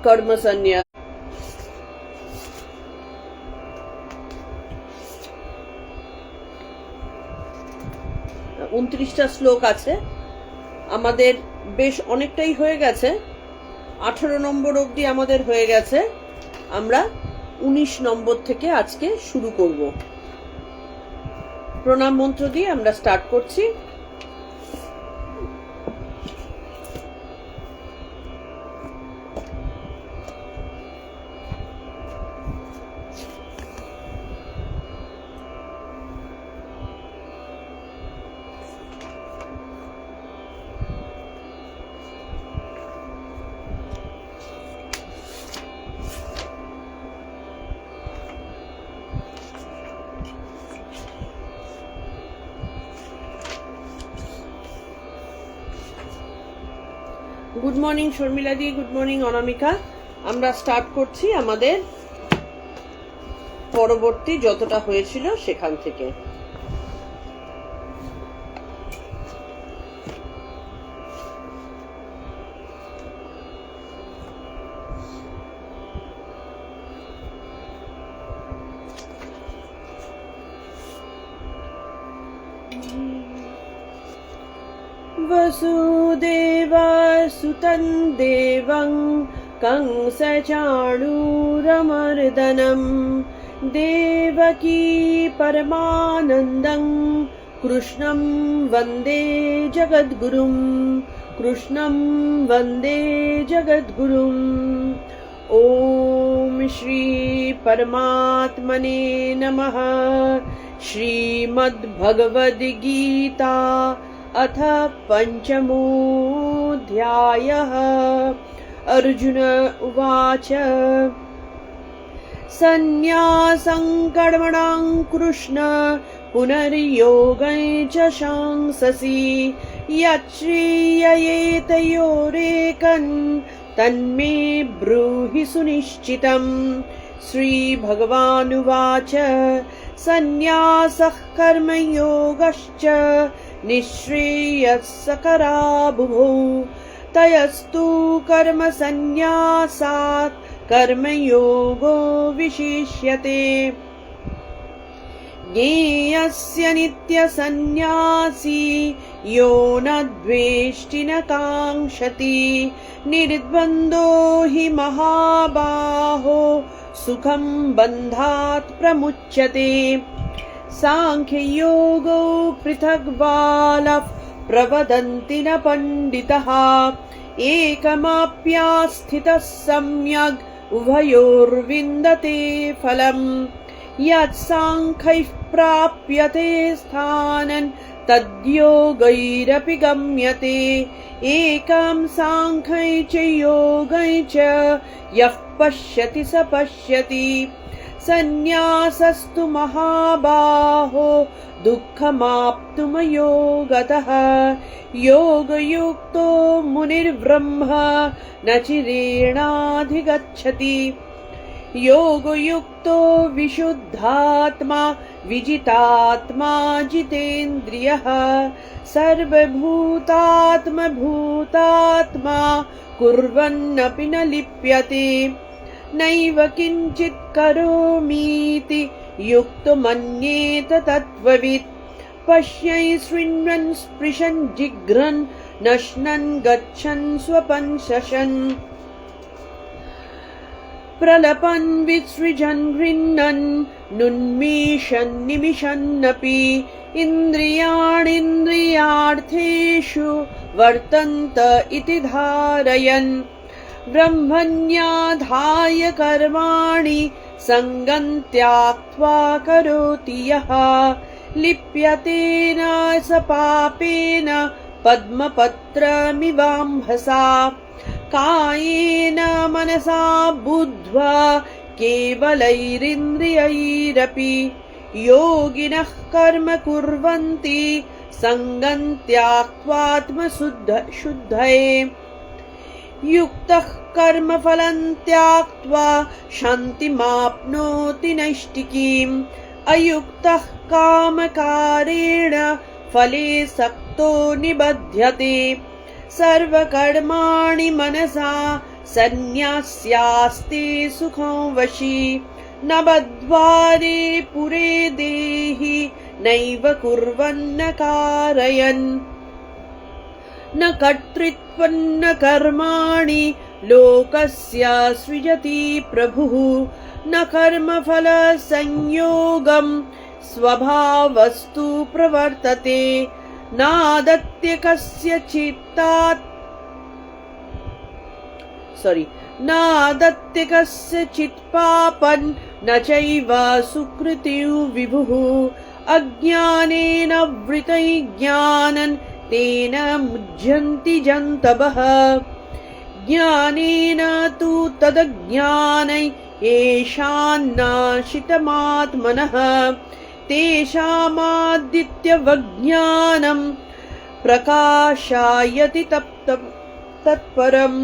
कर्म संन्यास। 29টা শ্লোক আছে, আমাদের বেশ অনেকটাই হয়ে গেছে। 18 নম্বর অবধি আমাদের হয়ে গেছে, আমরা 19 নম্বর থেকে আজকে শুরু করব। প্রণাম মন্ত্র দিয়ে আমরা স্টার্ট করছি। গুড মর্নিং শর্মিলা দি, গুড মর্নিং অনামিকা। আমরা স্টার্ট করছি আমাদের পরবর্তী যতটা হয়েছিল সেখান থেকে। वसुदेवसुतं देवं कंसचाणूरमर्दनं देवकी परमानन्दं कृष्णं वन्दे जगद्गुरुं, कृष्णं वन्दे जगद्गुरुम्। ॐ श्री परमात्मने नमः। श्रीमद्भगवद्गीता अथ पंचमोऽध्यायः। अर्जुन उवाच सन्न्यासं कर्मणां कृष्ण पुनर्योगं च शंससि यच्छ्रेययेतयोरेकं तन्मे ब्रूहि सुनिश्चितम्। श्रीभगवानुवाच सन्न्यासः कर्मयोगश्च निःश्रेयस्कराबुभौ तयस्तु कर्मसन्न्यासात् कर्मयोगो विशिष्यते। ज्ञेयस्य नित्यसन्न्यासी यो न द्वेष्टि न काङ्क्षति निर्द्वन्द्वो हि महाबाहो सुखं बन्धात् प्रमुच्यते। सांख्ययोगो पृथग्बालः प्रवदन्ति न पण्डितः एकमाप्यास्थितः सम्यग् उभयोर्विन्दते फलम्। यत्साङ्ख्यैः प्राप्यते स्थानं तद्योगैरपि गम्यते एकं साङ्ख्यै च योगै च यः पश्यति स पश्यति। सन्न्यासस्तु महाबाहो दुःखमाप्तुमयो गतः योगयुक्तो मुनिर्ब्रह्म न चिरेणाधिगच्छति। योगयुक्तो विशुद्धात्मा विजितात्मा जितेन्द्रियः सर्वभूतात्मभूतात्मा कुर्वन्नपि न लिप्यते। नैव किञ्चित् करोमीति युक्तो मन्येत तत्त्ववित्। पश्यन् शृण्वन् स्पृशन् जिघ्रन् नश्नन् गच्छन् स्वपन् शशन् प्रलपन् विसृजन् गृह्णन् नुन्मीषन् निमिषन्नपि इन्द्रियाणीन्द्रियार्थेषु वर्तन्त इति धारयन्। ब्रह्मण्याधाय कर्माणि सङ्गं त्यक्त्वा करोति यः लिप्यतेन स पापेन पद्मपत्रमिवाम्भसा। कायेन मनसा बुद्ध्वा केवलैरिन्द्रियैरपि योगिनः कर्म कुर्वन्ति सङ्गं त्यक्त्वात्मशुद्धये। युक्तः कर्मफलं त्यक्त्वा शान्तिमाप्नोति नैष्टिकीम्। अयुक्तः कामकारेण फले सक्तो निबध्यते। सर्वकर्माणि मनसा सन्न्यास्यास्ते सुखं वशी न बद्ध्वारे पुरे देहि नैव कुर्वन्न कारयन् न कर्तृत्वन्न कर्माणि लोकस्य सृजति प्रभुः न कर्मफल संयोगं स्वभावस्तु प्रवर्तते नादत्य कस्यचित् पापं न चैव सुकृतिं विभुः अज्ञानेन वृतै ज्ञानं तेन मुह्यन्ति जन्तवः ज्ञानेन तु तदज्ञानै येषान्नाशितमात्मनः तेषामादित्यवज्ञानं प्रकाशायति तत्परम्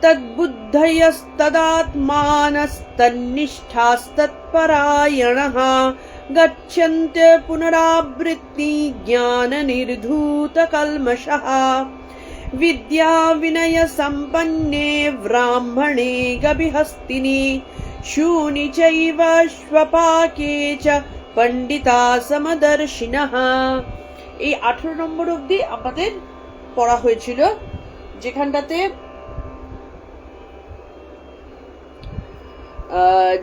तद्बुद्धयस्तदात्मानस्तन्निष्ठास्तत्परायणः गच्छन्त्य पुनरावृत्ति ज्ञाननिर्धूतकल्मषः विद्या विनय सम्पन्ने ब्राह्मणे गविहस्तिनि शूनि चैव श्वपाके च पंडिता समदर्शिनः। এই 18 নম্বর অবধি আমাদের পড়া হয়েছিল,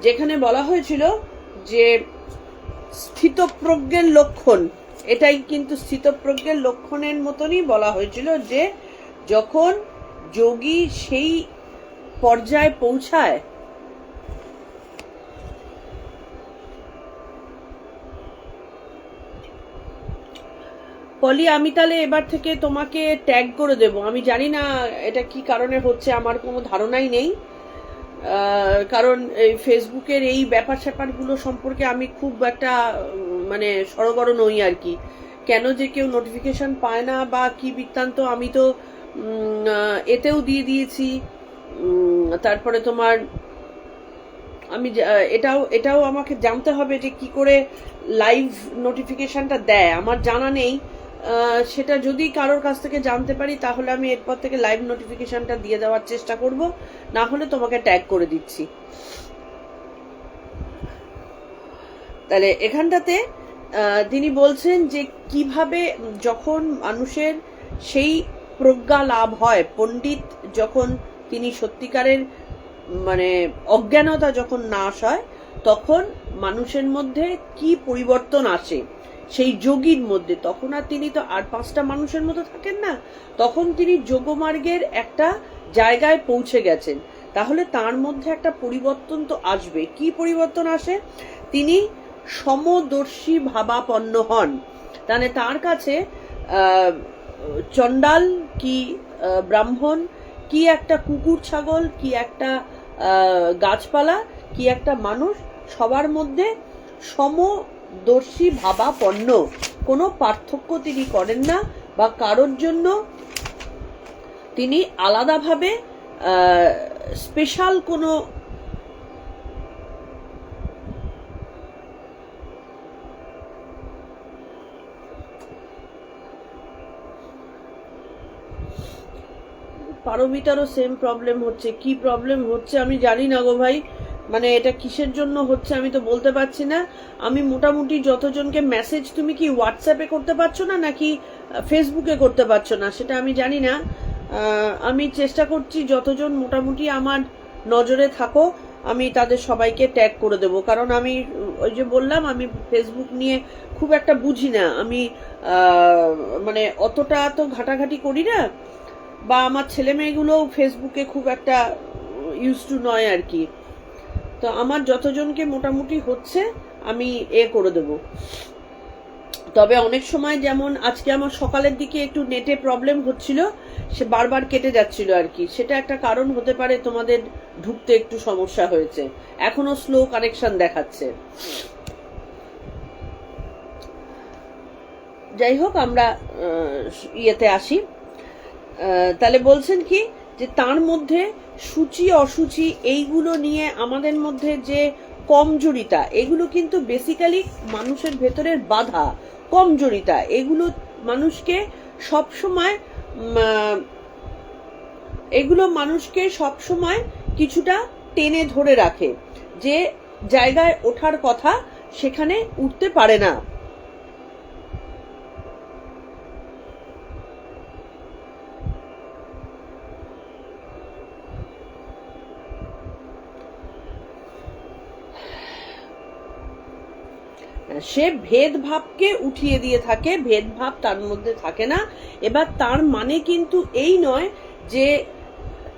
যেখানে বলা হয়েছিল যে স্থিতপ্রজ্ঞের লক্ষণ, এটাই কিন্তু স্থিতপ্রজ্ঞের লক্ষণের মতনই বলা হয়েছিল যে যখন যোগী সেই পর্যায়ে পৌঁছায় পলি, আমি তাহলে এবার থেকে তোমাকে ট্যাগ করে দেব। আমি জানি না এটা কি কারণে হচ্ছে, আমার কোনো ধারণাই নেই, কারণ এই ফেসবুকের এই ব্যাপার স্যাপারগুলো সম্পর্কে আমি খুব একটা মানে সরগর নই আর কি। কেন যে কেউ নোটিফিকেশন পায় না বা কি বৃত্তান্ত, আমি তো এতেও দিয়ে দিয়েছি। তারপরে তোমার আমি এটাও আমাকে জানতে হবে যে কি করে লাইভ নোটিফিকেশনটা দেয়, আমার জানা নেই। সেটা যদি কারোর কাছ থেকে জানতে পারি তাহলে আমি এরপর থেকে লাইভ নোটিফিকেশনটা দিয়ে দেওয়ার চেষ্টা করব, না হলে তোমাকে ট্যাগ করে দিচ্ছি। তাহলে এখানটাতে তিনি বলছেন যে কিভাবে যখন মানুষের সেই প্রজ্ঞা লাভ হয়, পণ্ডিত যখন তিনি সত্যিকারের মানে অজ্ঞানতা যখন নাশ হয়, তখন মানুষের মধ্যে কি পরিবর্তন আসে সেই যোগীর মধ্যে। তখন আর তিনি তো আর 5টা মানুষের মতো থাকেন না, তখন তিনি যোগমার্গের একটা জায়গায় পৌঁছে গেছেন। তাহলে তার মধ্যে একটা পরিবর্তন তো আসবে। কি পরিবর্তন আসে? তিনি সমদর্শী ভাবাপন্ন হন। তাহলে তার কাছে চণ্ডাল কি ব্রাহ্মণ, কি একটা কুকুর ছাগল, কি একটা গাছপালা, কি একটা মানুষ, সবার মধ্যে সমদর্শী ভাবাপন্ন, কোনো পার্থক্য তিনি করেন না বা কারোর জন্য তিনি আলাদাভাবে স্পেশাল কোনো পারমিতারও সেম প্রবলেম হচ্ছে। কি প্রবলেম হচ্ছে আমি জানি না গো ভাই, মানে এটা কিসের জন্য হচ্ছে আমি তো বলতে পারছি না। আমি মোটামুটি যতজনকে মেসেজ, তুমি কি হোয়াটসঅ্যাপে করতে পারছো না নাকি ফেসবুকে করতে পারছো না সেটা আমি জানি না। আমি চেষ্টা করছি যতজন মোটামুটি আমার নজরে থাকো আমি তাদের সবাইকে ট্যাগ করে দেব, কারণ আমি ওই যে বললাম আমি ফেসবুক নিয়ে খুব একটা বুঝি না, আমি মানে অতটা তো ঘাটাঘাটি করি না, বা আমার ছেলে মেয়েগুলোও ফেসবুকে খুব একটা ইউজ টু নয় আর কি। তো আমার যতজনকে মোটামুটি হচ্ছে আমি করে দেব। তবে অনেক সময় যেমন আজকে আমার সকালের দিকে একটু নেটে প্রবলেম হচ্ছিল, সে বারবার কেটে যাচ্ছিল আর কি, সেটা একটা কারণ হতে পারে তোমাদের ঢুকতে একটু সমস্যা হয়েছে, এখনো স্লো কানেকশন দেখাচ্ছে। যাই হোক, আমরা ইয়েতে আসি। তাহলে বলছেন কি যে তার মধ্যে সূচি অসুচি এইগুলো নিয়ে আমাদের মধ্যে যে কমজোরিতা, এগুলো কিন্তু বেসিক্যালি মানুষের ভেতরের বাধা, কমজোরিতা, এগুলো মানুষকে সবসময় এগুলো মানুষকে সবসময় কিছুটা টেনে ধরে রাখে, যে জায়গায় ওঠার কথা সেখানে উঠতে পারে না। সে ভেদভাবকে উঠিয়ে দিয়ে থাকে, ভেদভাব তার মধ্যে থাকে না। এবার তার মানে কিন্তু এই নয় যে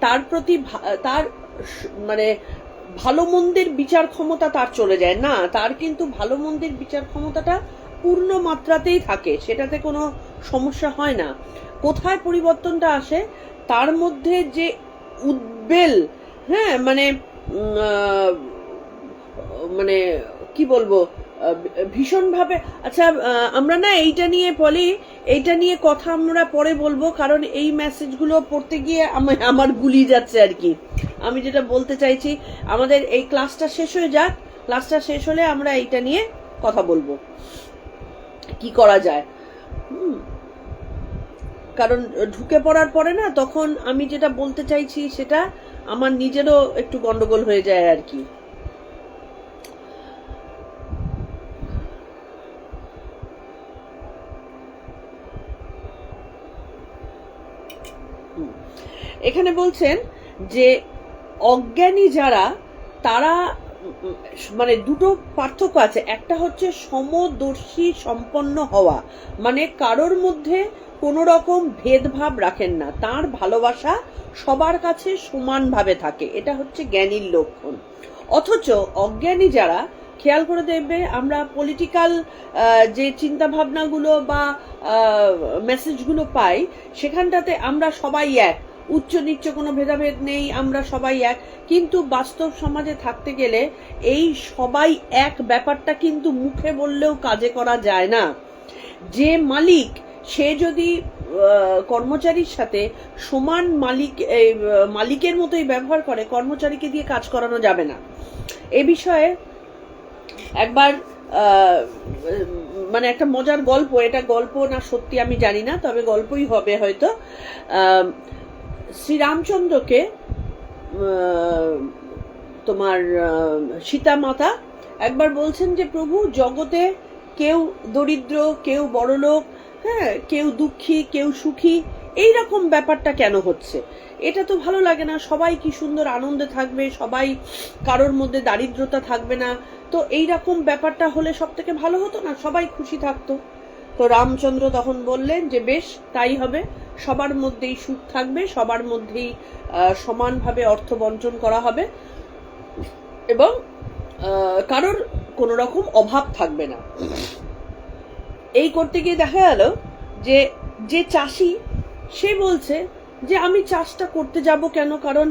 তার প্রতি তার মানে ভালো মন্দের বিচার ক্ষমতা তার চলে যায় না, তার কিন্তু ভালো মন্দের বিচার ক্ষমতাটা পূর্ণ মাত্রাতেই থাকে, সেটাতে কোনো সমস্যা হয় না। কোথায় পরিবর্তনটা আসে, তার মধ্যে যে উদ্বেল, হ্যাঁ মানে মানে কি বলবো, ভীষণভাবে। আচ্ছা, আমরা না এইটা নিয়ে বলি, এইটা নিয়ে কথা আমরা পরে বলবো, কারণ এই মেসেজগুলো পড়তে গিয়ে আমার গুলিয়ে যাচ্ছে আর কি। আমি যেটা বলতে চাইছি, আমাদের এই ক্লাসটা শেষ হয়ে যাক, ক্লাসটা শেষ হলে আমরা এইটা নিয়ে কথা বলবো কি করা যায়। কারণ ঢুকে পড়ার পরে না, তখন আমি যেটা বলতে চাইছি সেটা আমার নিজেরও একটু গন্ডগোল হয়ে যায় আর কি। এখানে বলছেন যে অজ্ঞানী যারা, তারা মানে দুটো পার্থক্য আছে। একটা হচ্ছে সমদর্শী সম্পন্ন হওয়া, মানে কারোর মধ্যে কোনো রকম ভেদভাব রাখেন না, তার ভালোবাসা সবার কাছে সমানভাবে থাকে, এটা হচ্ছে জ্ঞানীর লক্ষণ। অথচ অজ্ঞানী যারা, খেয়াল করে দেখবে আমরা পলিটিক্যাল যে চিন্তা ভাবনাগুলো বা মেসেজগুলো পাই, সেখানটাতে আমরা সবাই এক, উচ্চ নিচ্চ কোনো ভেদাভেদ নেই, আমরা সবাই এক। কিন্তু বাস্তব সমাজে থাকতে গেলে এই সবাই এক ব্যাপারটা কিন্তু মুখে বললেও কাজে করা যায় না। যে মালিক, সে যদি কর্মচারীর সাথে সমান মালিকের মতোই ব্যবহার করে, কর্মচারীকে দিয়ে কাজ করানো যাবে না। এ বিষয়ে একবার মানে একটা মজার গল্প, এটা গল্প না সত্যি আমি জানি না, তবে গল্পই হবে হয়তো। শ্রীরামচন্দ্রকে তোমার সীতা মাতা একবার বলছেন যে প্রভু, জগতে কেউ দরিদ্র, কেউ বড়লোক, হ্যাঁ, কেউ দুঃখী, কেউ সুখী, এইরকম ব্যাপারটা কেন হচ্ছে? এটা তো ভালো লাগে না। সবাই কি সুন্দর আনন্দে থাকবে, সবাই, কারোর মধ্যে দারিদ্রতা থাকবে না। তো এইরকম ব্যাপারটা হলে সব থেকে ভালো হতো না, সবাই খুশি থাকতো। তো রামচন্দ্র তখন বললেন যে বেশ তাই হবে, সবার মধ্যেই সুখ থাকবে, সবার মধ্যেই সমানভাবে অর্থ বন্টন করা হবে এবং কারোর কোনো রকম অভাব থাকবে না। এই করতে গিয়ে দেখা গেল যে যে চাষি, সে বলছে যে আমি চাষটা করতে যাব কেন, কারণ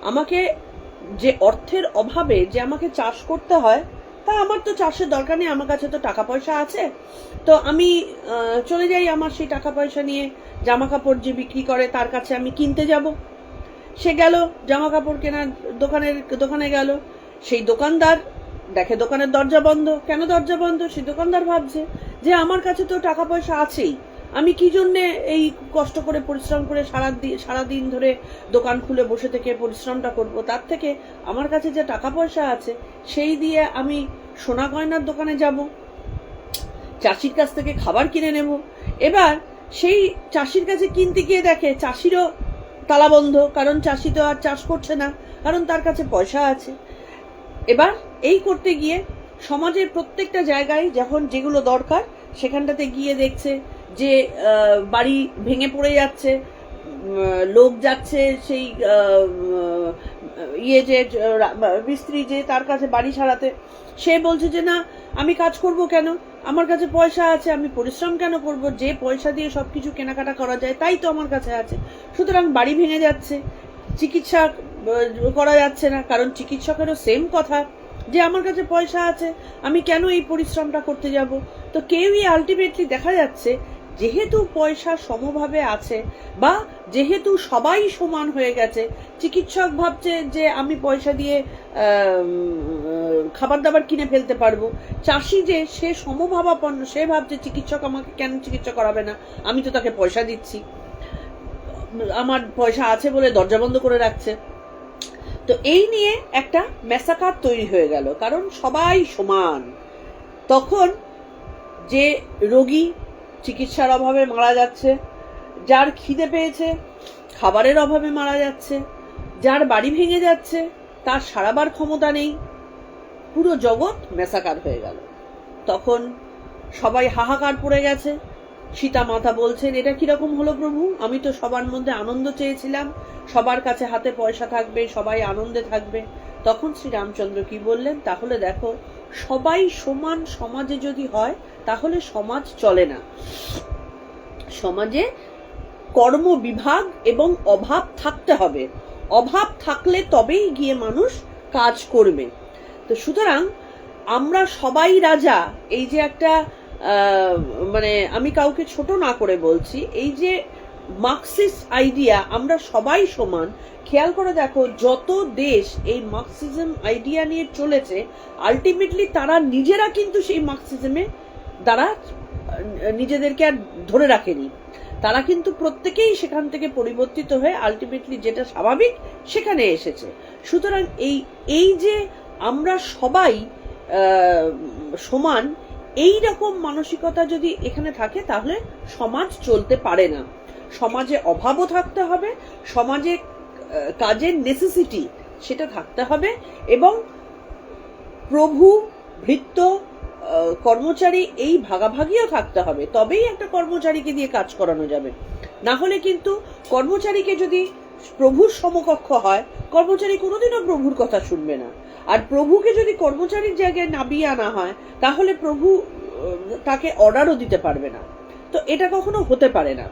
আমাকে যে অর্থের অভাবে যে আমাকে চাষ করতে হয়, তা আমার তো চাষের দরকার নেই, আমার কাছে তো টাকা পয়সা আছে, তো আমি চলে যাই, আমার সেই টাকা পয়সা নিয়ে জামা কাপড় যে বিক্রি করে তার কাছে আমি কিনতে যাব। সে গেল জামা কাপড় কেনার দোকানে গেল, সেই দোকানদার দেখে দোকানের দরজা বন্ধ। কেন দরজা বন্ধ? সেই দোকানদার ভাবছে যে আমার কাছে তো টাকা পয়সা আছেই, আমি কি জন্যে এই কষ্ট করে পরিশ্রম করে সারাদিন ধরে দোকান খুলে বসে থেকে পরিশ্রমটা করব, তার থেকে আমার কাছে যে টাকা পয়সা আছে সেই দিয়ে আমি সোনা গয়নার দোকানে যাব, চাষির কাছ থেকে খাবার কিনে নেব। এবার সেই চাষির কাছে কিনতে গিয়ে দেখে চাষিরও তালা বন্ধ, কারণ চাষি তো আর চাষ করছে না, কারণ তার কাছে পয়সা আছে। এবার এই করতে গিয়ে সমাজের প্রত্যেকটা জায়গায় যখন যেগুলো দরকার সেখানটাতে গিয়ে দেখছে যে বাড়ি ভেঙে পড়ে যাচ্ছে, লোক যাচ্ছে সেই যে মিস্ত্রি যে তার কাছে বাড়ি সারাতে, সে বলছে যে না, আমি কাজ করব কেন, আমার কাছে পয়সা আছে, আমি পরিশ্রম কেন করব, যে পয়সা দিয়ে সবকিছু কেনাকাটা করা যায় তাই তো আমার কাছে আছে। সুতরাং বাড়ি ভেঙে যাচ্ছে, চিকিৎসা করা যাচ্ছে না, কারণ চিকিৎসকেরও সেম কথা যে আমার কাছে পয়সা আছে, আমি কেন এই পরিশ্রমটা করতে যাব। তো কেউই আলটিমেটলি দেখা যাচ্ছে, যেহেতু পয়সা সমভাবে আছে বা যেহেতু সবাই সমান হয়ে গেছে, চিকিৎসক ভাবছে যে আমি পয়সা দিয়ে খাবার দাবার কিনে ফেলতে পারবো, চাষি যে সে সমভাবাপন্ন, সে ভাবছে চিকিৎসক আমাকে কেন চিকিৎসা করাবে না, আমি তো তাকে পয়সা দিচ্ছি। আমার পয়সা আছে বলে দরজা বন্ধ করে রাখছে। তো এই নিয়ে একটা ম্যাসাকার তৈরি হয়ে গেল, কারণ সবাই সমান। তখন যে রোগী চিকিৎসার অভাবে মারা যাচ্ছে, যার খিদে পেয়েছে খাবারের অভাবে মারা যাচ্ছে, যার বাড়ি ভেঙে যাচ্ছে তার সারাবার ক্ষমতা নেই, পুরো জগৎ ম্যাসাকার হয়ে গেল। তখন সবাই হাহাকার পড়ে গেছে। সীতা মাতা বলছেন, এটা কিরকম হলো প্রভু? আমি তো সবার মধ্যে আনন্দ চেয়েছিলাম, সবার কাছে হাতে পয়সা থাকবে, সবাই আনন্দে থাকবে। তখন শ্রীরামচন্দ্র কি বললেন? তাহলে দেখো, সবাই সমান সমাজে যদি হয় তাহলে সমাজ চলে না। সমাজে কর্ম বিভাগ এবং অভাব থাকতে হবে। অভাব থাকলে তবেই গিয়ে মানুষ কাজ করবে। তো সুতরাং আমরা সবাই রাজা, এই যে একটা মানে আমি কাউকে ছোট না করে বলছি, এই যে মার্কসিস্ট আইডিয়া আমরা সবাই সমান, খেয়াল করে দেখো যত দেশ এই মার্কসিজম আইডিয়া নিয়ে চলেছে, আলটিমেটলি তারা নিজেরা কিন্তু সেই মার্কসিজমে দ্বারা নিজেদেরকে আর ধরে রাখেনি। তারা কিন্তু প্রত্যেকেই সেখান থেকে পরিবর্তিত হয়ে আলটিমেটলি যেটা স্বাভাবিক সেখানে এসেছে। সুতরাং এই যে আমরা সবাই সমান, এই রকম মানসিকতা যদি এখানে থাকে তাহলে সমাজ চলতে পারে না। সমাজে অভাবও থাকতে হবে, সমাজে কাজের নেসেসিটি সেটা থাকতে হবে, এবং প্রভু ভৃত্য কর্মচারী এই ভাগাভাগিও থাকতে হবে, তবেই একটা কর্মচারীকে দিয়ে কাজ করানো যাবে। না হলে কিন্তু কর্মচারীকে যদি প্রভুর সমকক্ষ হয়, কর্মচারী কোনোদিনও প্রভুর কথা শুনবে না। আর প্রভুকে যদি কর্মচারীর জায়গায় নামিয়ে আনা হয় তাহলে প্রভু তাকে অর্ডারও দিতে পারবে না। তো এটা কখনো হতে পারে না।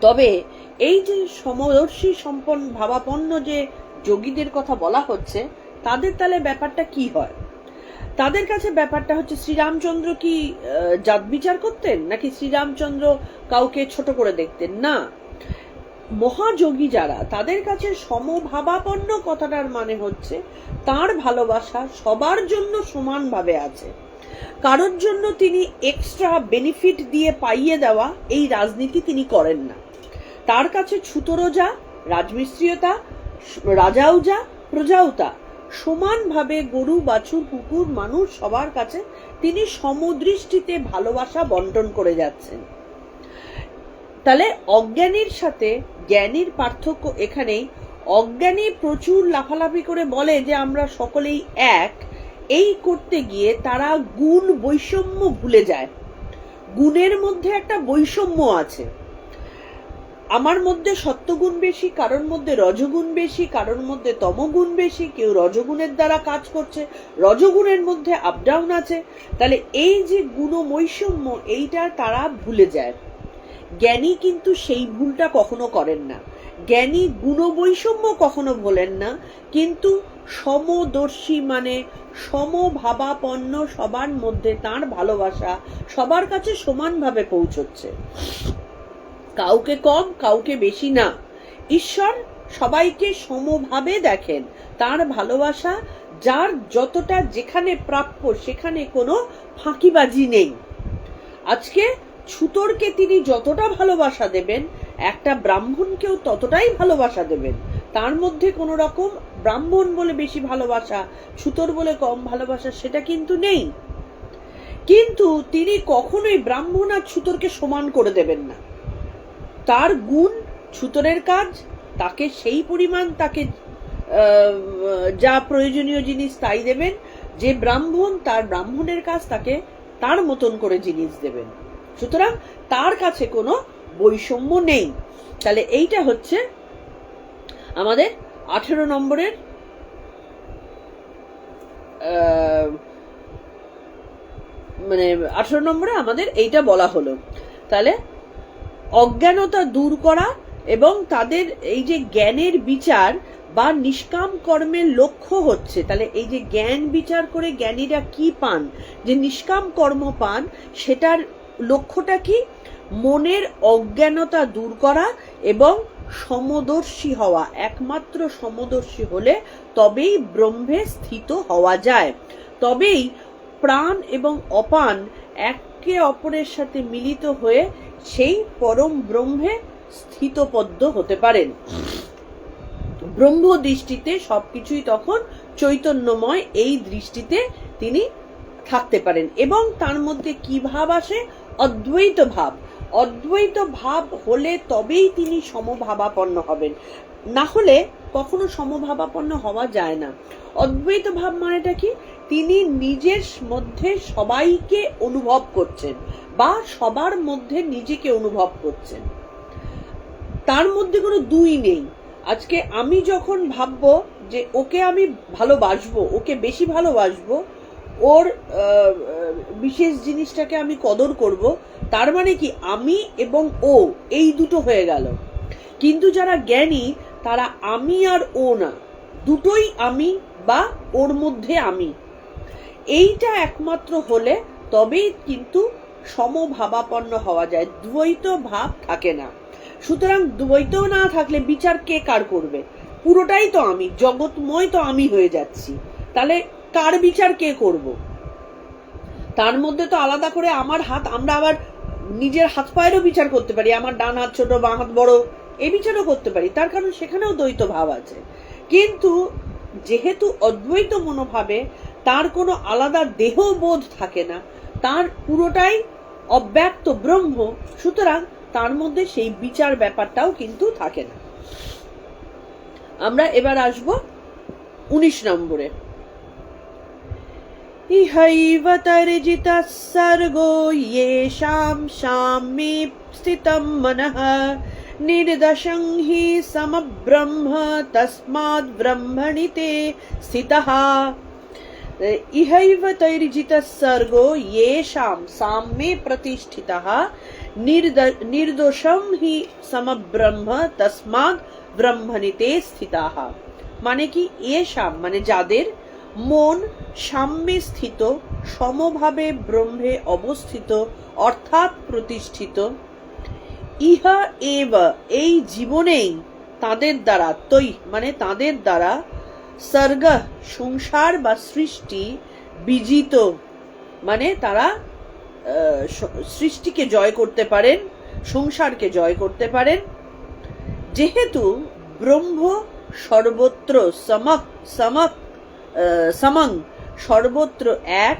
তবে এই যে সমদর্শী সম্পন্ন ভাবাপন্ন যে যোগীদের কথা বলা হচ্ছে, তাদের তাহলে ব্যাপারটা কি হয়? তাদের কাছে ব্যাপারটা হচ্ছে, শ্রীরামচন্দ্র কি জাত বিচার করতেন, নাকি শ্রীরামচন্দ্র কাউকে ছোট করে দেখতেন? না, মহাযোগী যারা, তাদের কাছে সমভাবাপন্ন কথাটার মানে হচ্ছে তার ভালোবাসা সবার জন্য সমানভাবে আছে। কারোর জন্য তিনি এক্সট্রা বেনিফিট দিয়ে পাইয়ে দেওয়া এই রাজনীতি তিনি করেন না। তার কাছে ছুতোরও যা, রাজমিস্ত্রিও তা, রাজাও যা, প্রজাও তা, সমানভাবে গরু বাছুর কুকুর মানুষ সবার কাছে তিনি সমদৃষ্টিতে ভালোবাসা বন্টন করে যাচ্ছেন। তাহলে অজ্ঞানীর সাথে জ্ঞানীর পার্থক্য এখানেই। অজ্ঞানী প্রচুর লাফালাফি করে বলে যে আমরা সকলেই এক, এই করতে গিয়ে তারা গুণ বৈষম্য ভুলে যায়। গুণের মধ্যে একটা বৈষম্য আছে। আমার মধ্যে সত্যগুণ বেশি, কারোর মধ্যে রজগুণ বেশি, কারোর মধ্যে তমগুণ বেশি, কেউ রজগুণের দ্বারা কাজ করছে, রজগুণের মধ্যে আপ ডাউন আছে। তাহলে এই যে গুণ বৈষম্য, এইটা তারা ভুলে যায়। জ্ঞানী কিন্তু সেই ভুলটা কখনো করেন না। জ্ঞানী গুণ বৈষম্য কখনো ভোলেন না, কিন্তু সমদর্শী মানে সমভাবাপন্ন সবার মধ্যে তার ভালোবাসা সবার কাছে সমানভাবে পৌঁছচ্ছে, কাউকে কম কাউকে বেশি না। ঈশ্বর সবাইকে সমভাবে দেখেন, তার ভালোবাসা যার যতটা যেখানে প্রাপ্য সেখানে কোনো ফাঁকিবাজি নেই। আজকে ছুতোরকে তিনি যতটা ভালোবাসা দেবেন, একটা ব্রাহ্মণকেও ততটাই ভালোবাসা দেবেন। তার মধ্যে কোনো রকম ব্রাহ্মণ বলে বেশি ভালোবাসা, ছুতোর বলে কম ভালোবাসা সেটা কিন্তু নেই। কিন্তু তিনি কখনোই ব্রাহ্মণ আর ছুতোরকে সমান করে দেবেন না। তার গুণ, ছুতোরের কাজ, তাকে সেই পরিমাণ তাকে যা প্রয়োজনীয় জিনিস তাই দেবেন। যে ব্রাহ্মণ, তার ব্রাহ্মণের কাজ তাকে তার মতন করে জিনিস দেবেন। সুতরাং তার কাছে কোনো বৈষম্য নেই। তাহলে এইটা হচ্ছে আমাদের 18 নম্বরের মানে 18 নম্বরে আমাদের এইটা বলা হলো। তাহলে অজ্ঞানতা দূর করা এবং তাদের এই যে জ্ঞানের বিচার বা নিষ্কাম কর্মের লক্ষ্য হচ্ছে, তাহলে এই যে জ্ঞান বিচার করে জ্ঞানীরা কি পান, যে নিষ্কাম কর্ম পান, সেটার লক্ষ্যটা কি? মনের অজ্ঞানতা দূর করা এবং সমদর্শী হওয়া। একমাত্র সমদর্শী হলে তবেই ব্রহ্মে স্থিত হওয়া যায়, তবেই প্রাণ এবং অপান একে অপরের সাথে মিলিত হয়ে সেই পরম ব্রহ্মে স্থিতপদ্য হতে পারেন। ব্রহ্ম দৃষ্টিতে সবকিছুই তখন চৈতন্যময়, এই দৃষ্টিতে তিনি থাকতে পারেন। এবং তার মধ্যে কি ভাব আসে? অদ্বৈত ভাব। অদ্বৈত ভাব হলে তবেই তিনি সমভাবাপন্ন হবেন, না হলে কখনো সমভাবাপন্ন হওয়া যায় না। অদ্বৈত ভাব মানেটা কি? তিনি নিজের মধ্যে সবাইকে অনুভব করছেন বা সবার মধ্যে নিজেকে অনুভব করছেন, তার মধ্যে কোনো দুই নেই। আজকে আমি যখন ভাববো যে ওকে আমি ভালোবাসবো, ওকে বেশি ভালোবাসবো, ওর বিশেষ জিনিসটাকে আমি কদর করব, তার মানে কি আমি এবং ও এই দুটো হয়ে গেল। কিন্তু যারা জ্ঞানী তারা আমি আর ও না, দুটোই আমি বা ওর মধ্যে আমি, এইটা একমাত্র হলে তবেই কিন্তু সমভাবাপন্ন হওয়া যায়, দ্বৈত ভাব থাকে না। সুতরাং দ্বৈত না থাকলে বিচার কে কার করবে? পুরোটাই তো আমি, জগৎময় তো আমি হয়ে যাচ্ছি, তাহলে কার বিচার কে করব? তার মধ্যে তো আলাদা করে আমার হাত, আমরা আবার নিজের হাত পায়েরও বিচার করতে পারি, আমার ডান হাত ছোট বাঁ হাত বড়, এই বিচারও করতে পারি, তার কারণ সেখানেও দ্বৈত ভাব আছে। কিন্তু যেহেতু অদ্বৈত মনোভাবে তার কোনো আলাদা দেহবোধ থাকে না, তার পুরোটাই অব্যক্ত ব্রহ্ম, সুতরাং তার মধ্যে সেই বিচার ব্যাপারটাও কিন্তু থাকে না। আমরা এবার আসব 19 নম্বরে। ইহৈব তর্জিতঃ সর্গো ইয়েষাং সাম্যে স্থিতং মনঃ নির্দশং হি সমব্রহ্ম তস্মাৎ ব্রহ্মণি তে স্থিতঃ। ইহৈব তৈর্জিতঃ সর্গো ইয়েষাং সাম্যে প্রতিষ্ঠিতঃ নির্দোষং হি সমব্রহ্ম তস্মাৎ ব্রহ্মণি তে স্থিতঃ। মানে কি? ইয়েষাং মানে যাদের মন সাম্যে স্থিত, সমভাবে ব্রহ্মে অবস্থিত, অর্থাৎ প্রতিষ্ঠিত, ইহা এব এই জীবনেই তাদের দ্বারা, তৈ মানে তাদের দ্বারা, সর্গ সংসার বা সৃষ্টি, বিজিত মানে তারা সৃষ্টিকে জয় করতে পারেন, সংসারকে জয় করতে পারেন। যেহেতু ব্রহ্ম সর্বত্র সমং সর্বত্র এক,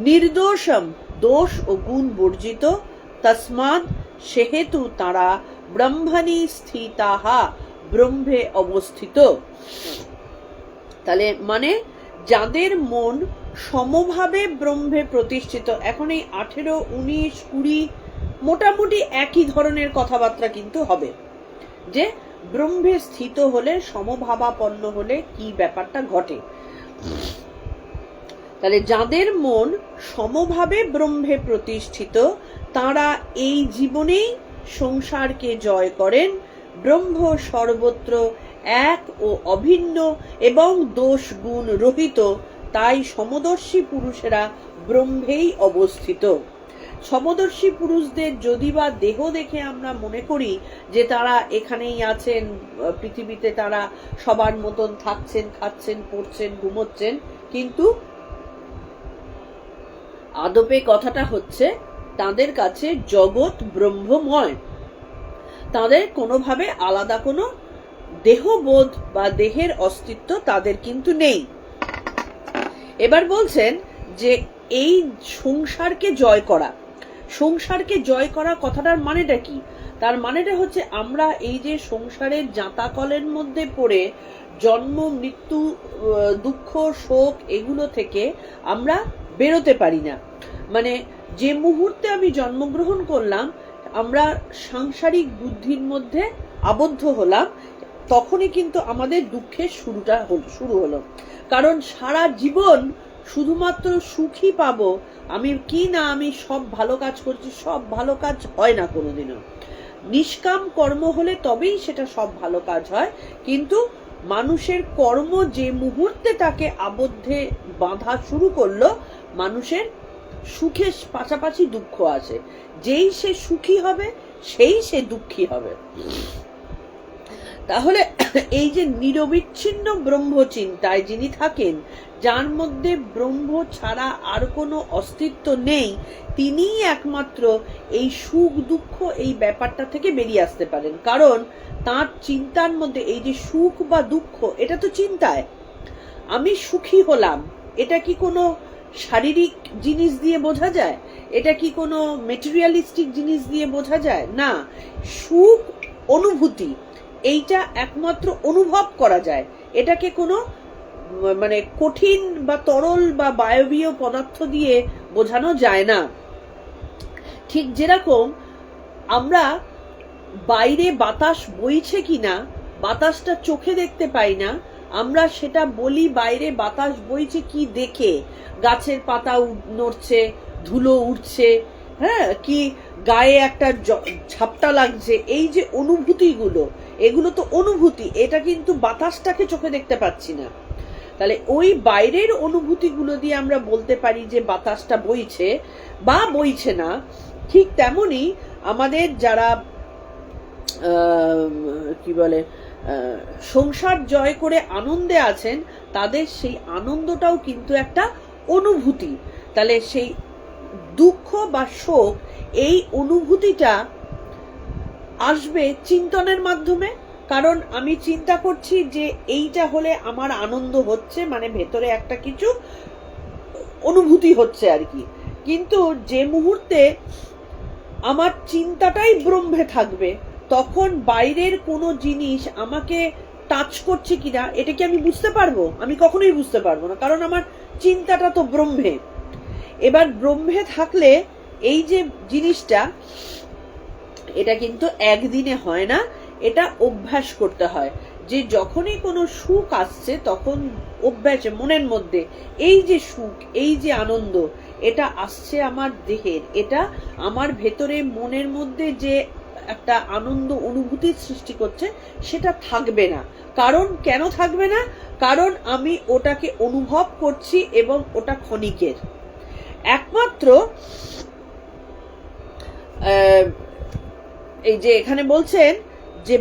নির্দোষম দোষ ও গুণ বর্জিত, তস্মাৎ সেহেতু তারা ব্রহ্মণি স্থিতাঃ ব্রহ্মে অবস্থিত। তাহলে মানে যাদের মন সমভাবে ব্রহ্মে প্রতিষ্ঠিত, এখন এই 18, 19, 20 মোটামুটি একই ধরনের কথাবার্তা কিন্তু হবে, যে ব্রহ্মে স্থিত হলে, সমভাবাপন্ন হলে কি ব্যাপারটা ঘটে। তাহলে যাদের মন সমভাবে ব্রহ্মে প্রতিষ্ঠিত, তারা এই জীবনেই সংসারকে জয় করেন, ব্রহ্ম সর্বত্র এক ও অভিন্ন এবং দোষ গুণ রহিত, তাই সমদর্শী পুরুষেরা ব্রহ্মেই অবস্থিত। সমদর্শী পুরুষদের যদি বা দেহ দেখে আমরা মনে করি যে তারা এখানেই আছেন, পৃথিবীতে তারা সবার মতন থাকছেন, খাচ্ছেন, পড়ছেন, ঘুমোচ্ছেন, কিন্তু আদপে কথাটা হচ্ছে তাদের কাছে জগৎ ব্রহ্মময়, তাদের কোনোভাবে আলাদা কোনো দেহবোধ বা দেহের অস্তিত্ব তাদের কিন্তু নেই। এবার বলছেন যে এই সংসারকে জয় করা, সংসারকে জয় করা কথাটার মানেটা কি? তার মানেটা হচ্ছে আমরা এই যে সংসারের জাঁতাকলের মধ্যে পড়ে জন্ম, মৃত্যু, দুঃখ, শোক এগুলো থেকে আমরা বেরোতে পারি না। মানে যে মুহূর্তে আমি জন্মগ্রহণ করলাম, আমরা সাংসারিক বুদ্ধির মধ্যে আবদ্ধ হলাম, তখনই কিন্তু আমাদের দুঃখের শুরু হলো। কারণ সারা জীবন শুধুমাত্র সুখী পাবো আমি কি না, আমি সব ভালো কাজ করছি, সব ভালো কাজ হয় না কোনোদিনও। নিষ্কাম কর্ম হলে তবেই সেটা সব ভালো কাজ হয়। কিন্তু মানুষের কর্ম যে মুহূর্তে তাকে আবদ্ধে বাঁধা শুরু করলো, মানুষের সুখের পাশাপাশি দুঃখ আছে। যেই সে সুখী হবে সেই সে দুঃখী হবে। তাহলে এই যে নিরবিচ্ছিন্ন ব্রহ্মচিন্তায় যিনি থাকেন, যার মধ্যে ব্রহ্ম ছাড়া আর কোনো অস্তিত্ব নেই, তিনিই একমাত্র এই সুখ দুঃখ এই ব্যাপারটা থেকে বেরিয়ে আসতে পারেন। কারণ তার চিন্তার মধ্যে এই যে সুখ বা দুঃখ, এটা তো চিন্তায়। আমি সুখী হলাম, এটা কি কোনো শারীরিক জিনিস দিয়ে বোঝা যায়? এটা কি কোনো মেটেরিয়ালিস্টিক জিনিস দিয়ে বোঝা যায়? না, সুখ অনুভূতি, এইটা একমাত্র অনুভব করা যায়। এটাকে কোনো মানে কঠিন বা তরল বা বায়বীয় পদার্থ দিয়ে বোঝানো যায় না। ঠিক যেরকম আমরা বাইরে বাতাস বইছে কিনা, বাতাসটা চোখে দেখতে পাই না, আমরা সেটা বলি বাইরে বাতাস বইছে কি দেখে, গাছের পাতা নড়ছে, ধুলো উঠছে, হ্যাঁ, কি গায়ে একটা ঝাপটা লাগছে, এই যে অনুভূতিগুলো, এগুলো তো অনুভূতি, এটা কিন্তু বাতাসটাকে চোখে দেখতে পাচ্ছি না। তাহলে ওই বাইরের অনুভূতিগুলো দিয়ে আমরা বলতে পারি যে বাতাসটা বইছে বা বইছে না। ঠিক তেমনি আমাদের যারা কি বলে সংসার জয় করে আনন্দে আছেন, তাদের সেই আনন্দটাও কিন্তু একটা অনুভূতি। তাহলে সেই দুঃখ বা শোক, এই অনুভূতিটা আসবে চিন্তনের মাধ্যমে। কারণ আমি চিন্তা করছি যে এইটা হলে আমার আনন্দ হচ্ছে, মানে ভেতরে একটা কিছু অনুভূতি হচ্ছে আর কি। কিন্তু যে মুহূর্তে আমার চিন্তাটাই ব্রহ্মে থাকবে, তখন বাইরের কোনো জিনিস আমাকে টাচ করছে কিনা এটা কি আমি বুঝতে পারবো? আমি কখনোই বুঝতে পারবো না, কারণ আমার চিন্তাটা তো ব্রহ্মে। এবার ব্রহ্মে থাকলে এই যে জিনিসটা, এটা কিন্তু একদিনে হয় না, এটা অভ্যাস করতে হয়। যে যখনই কোনো সুখ আসছে তখন অভ্যাসে মনের মধ্যে এই যে সুখ, এই যে আনন্দ, এটা আসছে আমার দেহের, এটা আমার ভেতরে মনের মধ্যে যে একটা আনন্দ অনুভূতির সৃষ্টি করছে, সেটা থাকবে না। কারণ কেন থাকবে না? কারণ আমি ওটাকে অনুভব করছি এবং ওটা ক্ষণিকের। একমাত্র এই যে এখানে বলছেন যে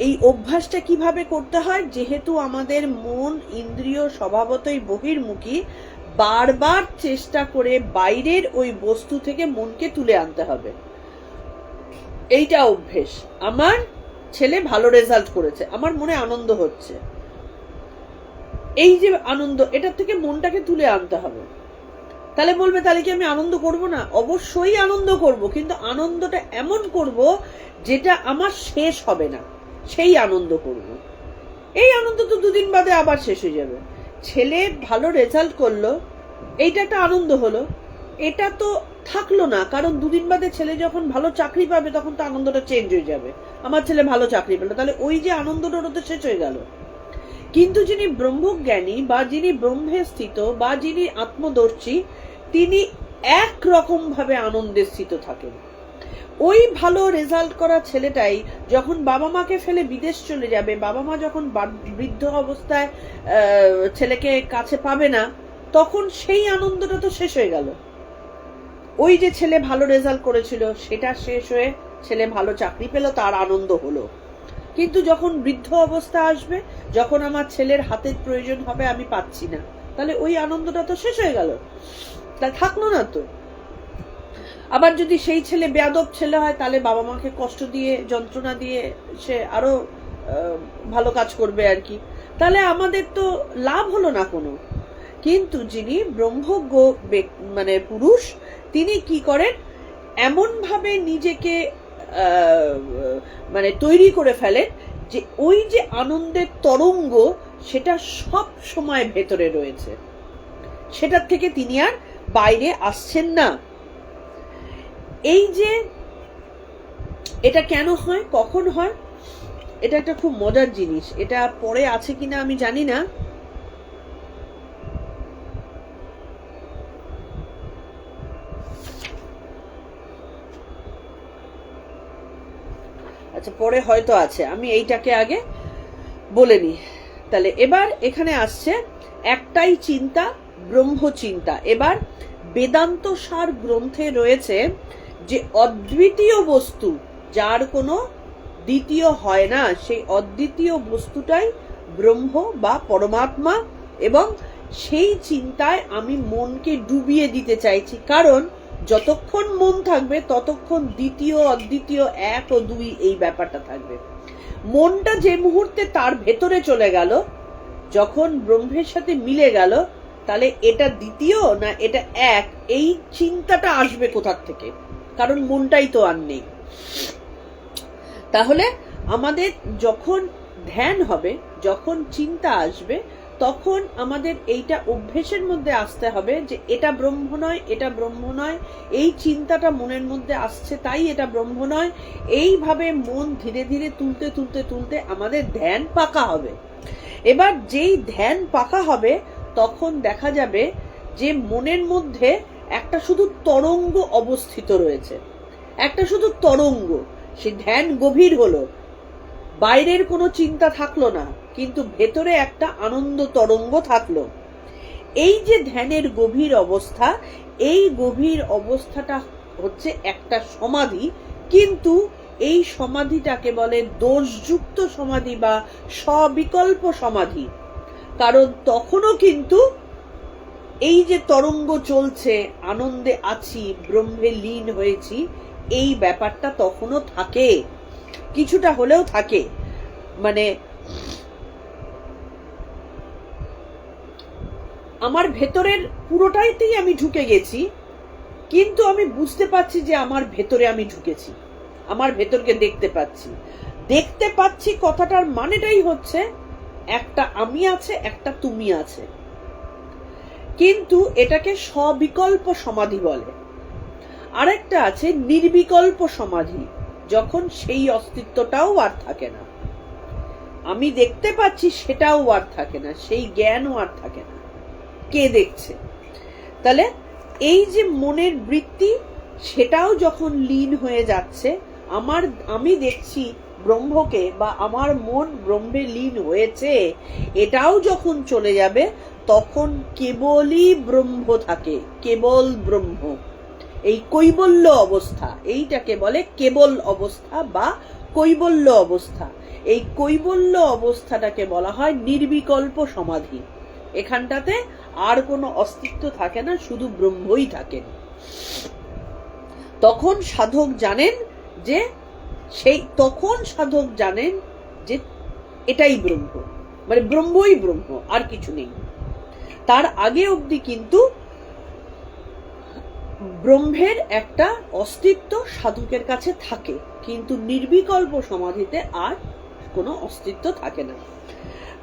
এই অভ্যাসটা কিভাবে করতে হয়, যেহেতু আমাদের মন ইন্দ্রিয় স্বভাবতই বহির্মুখী, বারবার চেষ্টা করে বাইরের ওই বস্তু থেকে মনকে তুলে আনতে হবে। এইটা অভ্যেস। আমার ছেলে ভালো রেজাল্ট করেছে, আমার মনে আনন্দ হচ্ছে, এই যে আনন্দ, এটার থেকে মনটাকে তুলে আনতে হবে। তাহলে বলবে তাহলে কি আমি আনন্দ করব না? অবশ্যই আনন্দ করব, কিন্তু আনন্দটা এমন করব যেটা আমার শেষ হবে না, সেই আনন্দ করব। এই আনন্দ তো দুদিন বাদে আবার শেষ হয়ে যাবে। ছেলে ভালো রেজাল্ট করলো, এইটা একটা আনন্দ হলো, এটা তো থাকলো না, কারণ দুদিন বাদে ছেলে যখন ভালো চাকরি পাবে তখন তো আনন্দটা চেঞ্জ হয়ে যাবে। আমার ছেলে ভালো চাকরি পেলো, তাহলে ওই যে আনন্দটা তো শেষ হয়ে গেল। কিন্তু যিনি ব্রহ্মজ্ঞানী বা যিনি ব্রহ্মে স্থিত বা যিনি আত্মদর্শী, তিনি একরকম ভাবে আনন্দে স্থিত থাকেন। ওই ভালো রেজাল্ট করা ছেলেটাই যখন বাবা মাকে ফেলে বিদেশ চলে যাবে, বাবা মা যখন বৃদ্ধ অবস্থায় ছেলেকে কাছে পাবে না, তখন সেই আনন্দটা তো শেষ হয়ে গেল। ওই যে ছেলে ভালো রেজাল্ট করেছিল সেটা শেষ হয়ে ছেলে ভালো চাকরি পেল, তার আনন্দ হলো। কিন্তু যখন বৃদ্ধ অবস্থা আসবে, যখন আমার ছেলের হাতের প্রয়োজন হবে, আমি পাচ্ছি না, তাহলে ওই আনন্দটা তো শেষ হয়ে গেল, তা থাকলো না তো। আবার যদি সেই ছেলে বেয়াদব ছেলে হয়, তাহলে বাবা মাকে কষ্ট দিয়ে যন্ত্রণা দিয়ে সে আরো ভালো কাজ করবে আর কি, তাহলে আমাদের তো লাভ হলো না কোনো। কিন্তু যিনি ব্রহ্মজ্ঞ মানে পুরুষ, তিনি কি করেন, এমন ভাবে নিজেকে মানে তৈরি করে ফেলেন যে ওই যে আনন্দের তরঙ্গ, সেটা সব সময় ভেতরে রয়েছে, সেটার থেকে তিনি আর বাইরে আসছেন না। এই যে এটা কেন হয়, কখন হয়, এটা একটা খুব মজার জিনিস। এটা পরে আছে কিনা আমি জানি না। আচ্ছা, পরে হয়তো আছে, আমি এইটাকে আগে বলে নি। তাহলে এবার এখানে আসছে একটাই চিন্তা, ব্রহ্মচিন্তা। এবার বেদান্ত সার গ্রন্থে রয়েছে যে অদ্বিতীয় বস্তু, যার কোনো দ্বিতীয় হয় না, সেই অদ্বিতীয় বস্তুটাই ব্রহ্ম বা পরমাত্মা। এবং সেই চিন্তায় আমি মনকে ডুবিয়ে দিতে চাইছি, কারণ যতক্ষণ মন থাকবে ততক্ষণ দ্বিতীয় অদ্বিতীয় এক ও দুই এই ব্যাপারটা থাকবে। মনটা যে মুহূর্তে তার ভেতরে চলে গেল, যখন ব্রহ্মের সাথে মিলে গেল, তাহলে এটা দ্বিতীয় না এটা এক, এই চিন্তাটা আসবে কোথার থেকে? কারণ মনটাই তো আর নেই। তাহলে আমাদের যখন ধ্যান হবে, যখন চিন্তা আসবে, তখন আমাদের এইটা অভ্যেসের মধ্যে আসতে হবে যে এটা ব্রহ্ম নয়, এটা ব্রহ্ম নয়। এই চিন্তাটা মনের মধ্যে আসছে তাই এটা ব্রহ্ম নয়। এইভাবে মন ধীরে ধীরে তুলতে তুলতে তুলতে আমাদের ধ্যান পাকা হবে। এবার যেই ধ্যান পাকা হবে, তখন দেখা যাবে যে মনের মধ্যে একটা শুধু তরঙ্গ অবস্থিত রয়েছে, একটা শুধু তরঙ্গ। সে ধ্যান গভীর হলো, বাইরের কোনো চিন্তা থাকলো না, কিন্তু ভেতরে একটা আনন্দ তরঙ্গ থাকলো। এই যে ধ্যানের গভীর অবস্থা, এই গভীর অবস্থাটা হচ্ছে একটা সমাধি। কিন্তু এই সমাধিটাকে বলে দোষযুক্ত সমাধি বা সবিকল্প সমাধি। কারণ তখনও কিন্তু এই যে তরঙ্গ চলছে, আনন্দে আছি, ব্রহ্মে লীন হয়েছি, এই ব্যাপারটা তখনও থাকে, কিছুটা হলেও থাকে। মানে আমার ভেতরের পুরোটাইতেই আমি ঢুকে গেছি, কিন্তু আমি বুঝতে পারছি যে আমার ভেতরে আমি ঢুকেছি, আমার ভেতরকে দেখতে পাচ্ছি। দেখতে পাচ্ছি কথাটার মানেটাই হচ্ছে একটা আমি আছে, একটা তুমি আছে। কিন্তু এটাকে সবিকল্প সমাধি বলে। আরেকটা আছে নির্বিকল্প সমাধি, যখন সেই অস্তিত্বটাও আর থাকে না, আমি দেখতে পাচ্ছি সেটাও আর থাকে না, সেই জ্ঞানও আর থাকে না, কে দেখছে। তাহলে এই যে মনের বৃত্তি, সেটাও যখন লীন হয়ে যাচ্ছে, আমি দেখছি ব্রহ্মকে, বা আমার মন ব্রহ্মে লীন হয়েছে, এটাও যখন চলে যাবে, তখন কেবলই ব্রহ্ম থাকে, কেবল ব্রহ্ম। এই কৈবল্য অবস্থা, এইটাকে বলে কেবল অবস্থা বা কৈবল্য অবস্থা। এই কৈবল্য অবস্থাটাকে বলা হয় নির্বিকল্প সমাধি। এখানটাতে আর কোনো অস্তিত্ব থাকে না, শুধু ব্রহ্মই থাকেন। তখন সাধক জানেন যে এটাই ব্রহ্ম, মানে ব্রহ্মই ব্রহ্ম, আর কিছু নেই। তার আগে অবধি কিন্তু ব্রহ্মের একটা অস্তিত্ব সাধকের কাছে থাকে, কিন্তু নির্বিকল্প সমাধিতে আর কোনো অস্তিত্ব থাকে না।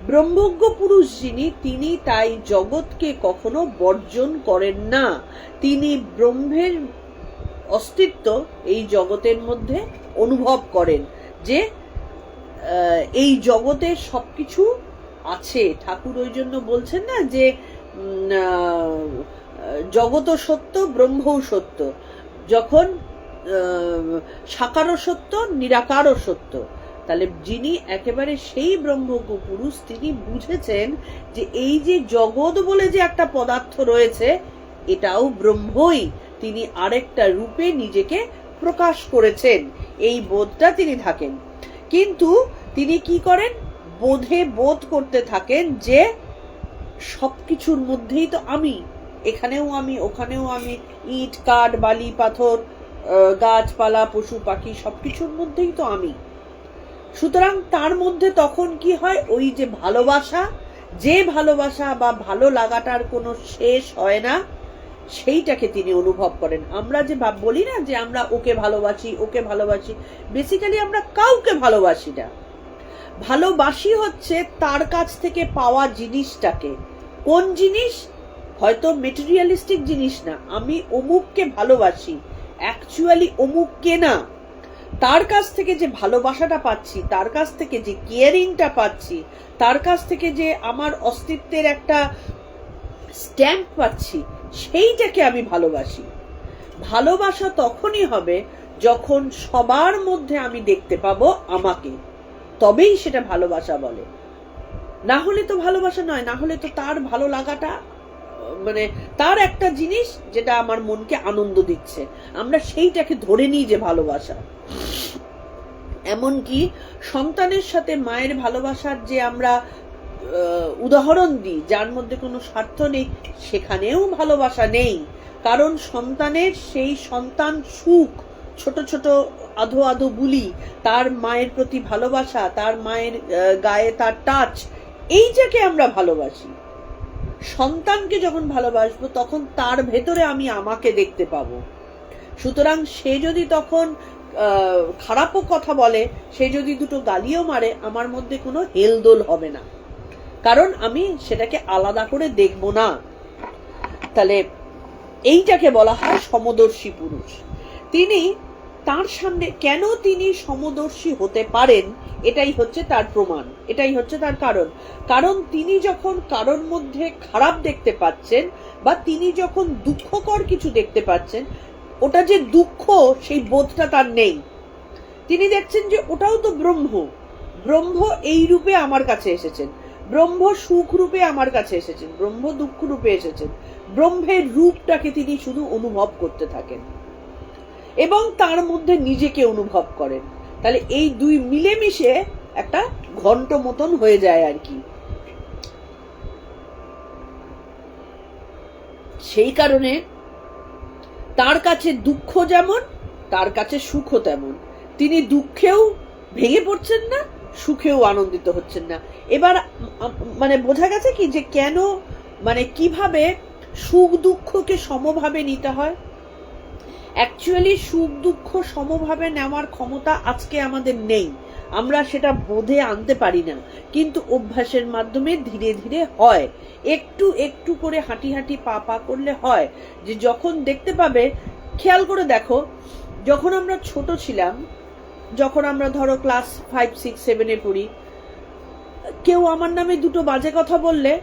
ব্রহ্মজ্ঞ পুরুষ যিনি, তিনি তাই জগৎকে কখনো বর্জন করেন না। তিনি ব্রহ্মের অস্তিত্ব এই জগতের মধ্যে অনুভব করেন, যে এই জগতে সবকিছু আছে। ঠাকুর ওই জন্য বলছেন না যে জগৎ সত্য, ব্রহ্মও সত্য। যখন সাকারও সত্য, নিরাকারও সত্য। তাহলে যিনি একেবারে সেই ব্রহ্মজ্ঞ পুরুষ, তিনি বুঝেছেন যে এই যে জগৎ বলে যে একটা পদার্থ রয়েছে, এটাও ব্রহ্মই। তিনি আরেকটা রূপে নিজেকে প্রকাশ করেছেন, এই বোধটা তিনি থাকেন। কিন্তু তিনি কি করেন? বোধ করতে থাকেন যে সবকিছুর মধ্যেই তো আমি, এখানেও আমি, ওখানেও আমি, ইট কাঠ বালি পাথর গাছপালা পশু পাখি সবকিছুর মধ্যেই তো আমি। সুতরাং তার মধ্যে তখন কি হয়? ওই যে ভালোবাসা, যে ভালোবাসা বা ভালো লাগাটার কোনো শেষ হয় না, সেইটাকে তিনি অনুভব করেন। আমরা যে বলি না যে আমরা ওকে ভালোবাসি, ওকে ভালোবাসি, বেসিক্যালি আমরা কাউকে ভালোবাসি না। ভালোবাসি হচ্ছে তার কাছ থেকে পাওয়া জিনিসটাকে। কোন জিনিস? হয়তো মেটেরিয়ালিস্টিক জিনিস না, আমি অমুককে ভালোবাসি, অ্যাকচুয়ালি অমুককে না। তার কাছ থেকে যে ভালোবাসাটা পাচ্ছি, তার কাছ থেকে যে কেয়ারিংটা পাচ্ছি, তার কাছ থেকে যে আমার অস্তিত্বের একটা স্ট্যাম্প পাচ্ছি, সেইটাকে আমি ভালোবাসি। ভালোবাসা তখনই হবে যখন সবার মধ্যে আমি দেখতে পাবো আমাকে, তবেই সেটা ভালোবাসা বলে। না হলে তো ভালোবাসা নয়। না হলে তো তার ভালো লাগাটা, মানে তার একটা জিনিস যেটা আমার মনকে আনন্দ দিচ্ছে, আমরা সেইটাকে ধরে নিই যে ভালোবাসা। এমনকি সন্তানের সাথে মায়ের ভালোবাসার যে আমরা উদাহরণ দিই, যার মধ্যে কোনো স্বার্থ নেই, সেখানেও ভালোবাসা নেই। কারণ সন্তানের সেই সন্তান সুখ, ছোট ছোট আধো আধো বুলি, তার মায়ের প্রতি ভালোবাসা, তার মায়ের গায়ে তার টাচ, এই যাকে আমরা ভালোবাসি। সন্তানকে যখন ভালোবাসবো তখন তার ভেতরে আমি আমাকে দেখতে পাবো। সুতরাং সে যদি তখন খারাপও কথা বলে, সে যদি দুটো গালিও মারে, আমার মধ্যে কোনো হেলদোল হবে না, কারণ আমি সেটাকে আলাদা করে দেখব না। তাহলে এইটাকে বলা হয় সমদর্শী পুরুষ। তিনি তার সামনে কেন তিনি সমদর্শী হতে পারেন, এটাই হচ্ছে তার প্রমাণ, এটাই হচ্ছে তার কারণ। কারণ তিনি যখন কারোর মধ্যে খারাপ দেখতে পাচ্ছেন, বা তিনি যখন দুঃখকর কিছু দেখতে পাচ্ছেন, ওটা যে দুঃখ সেই বোধটা তার নেই। তিনি দেখছেন যে ওটাও তো ব্রহ্ম, ব্রহ্ম এই রূপে আমার কাছে এসেছেন, ব্রহ্ম সুখ রূপে আমার কাছে এসেছেন, ব্রহ্ম দুঃখ রূপে এসেছেন। ব্রহ্মের রূপটাকে তিনি শুধু অনুভব করতে থাকেন এবং তার মধ্যে নিজেকে অনুভব করেন। তাহলে এই দুই মিলেমিশে একটা ঘন্ট মতন হয়ে যায় আর কি। সেই কারণে তার কাছে দুঃখ যেমন, তার কাছে সুখও তেমন। তিনি দুঃখেও ভেঙে পড়ছেন না, সুখেও আনন্দিত হচ্ছেন না। এবার মানে বোঝা গেছে কি যে কেন, মানে কিভাবে সুখ দুঃখকে সমভাবে নিতে হয়। অ্যাকচুয়ালি সুখ দুঃখ সমভাবে নেওয়ার ক্ষমতা আজকে আমাদের নেই, আমরা সেটা বোধে আনতে পারি না, কিন্তু অভ্যাসের মাধ্যমে ধীরে ধীরে হয়। একটু একটু করে হাঁটি হাঁটি পা পা করলে হয়। যে যখন দেখতে পাবে, খেয়াল করে দেখো, যখন আমরা ছোট ছিলাম, যখন আমরা ধরো ক্লাস 5, 6, 7-এ পড়ি, কেউ আমার নামে দুটো বাজে কথা বললে,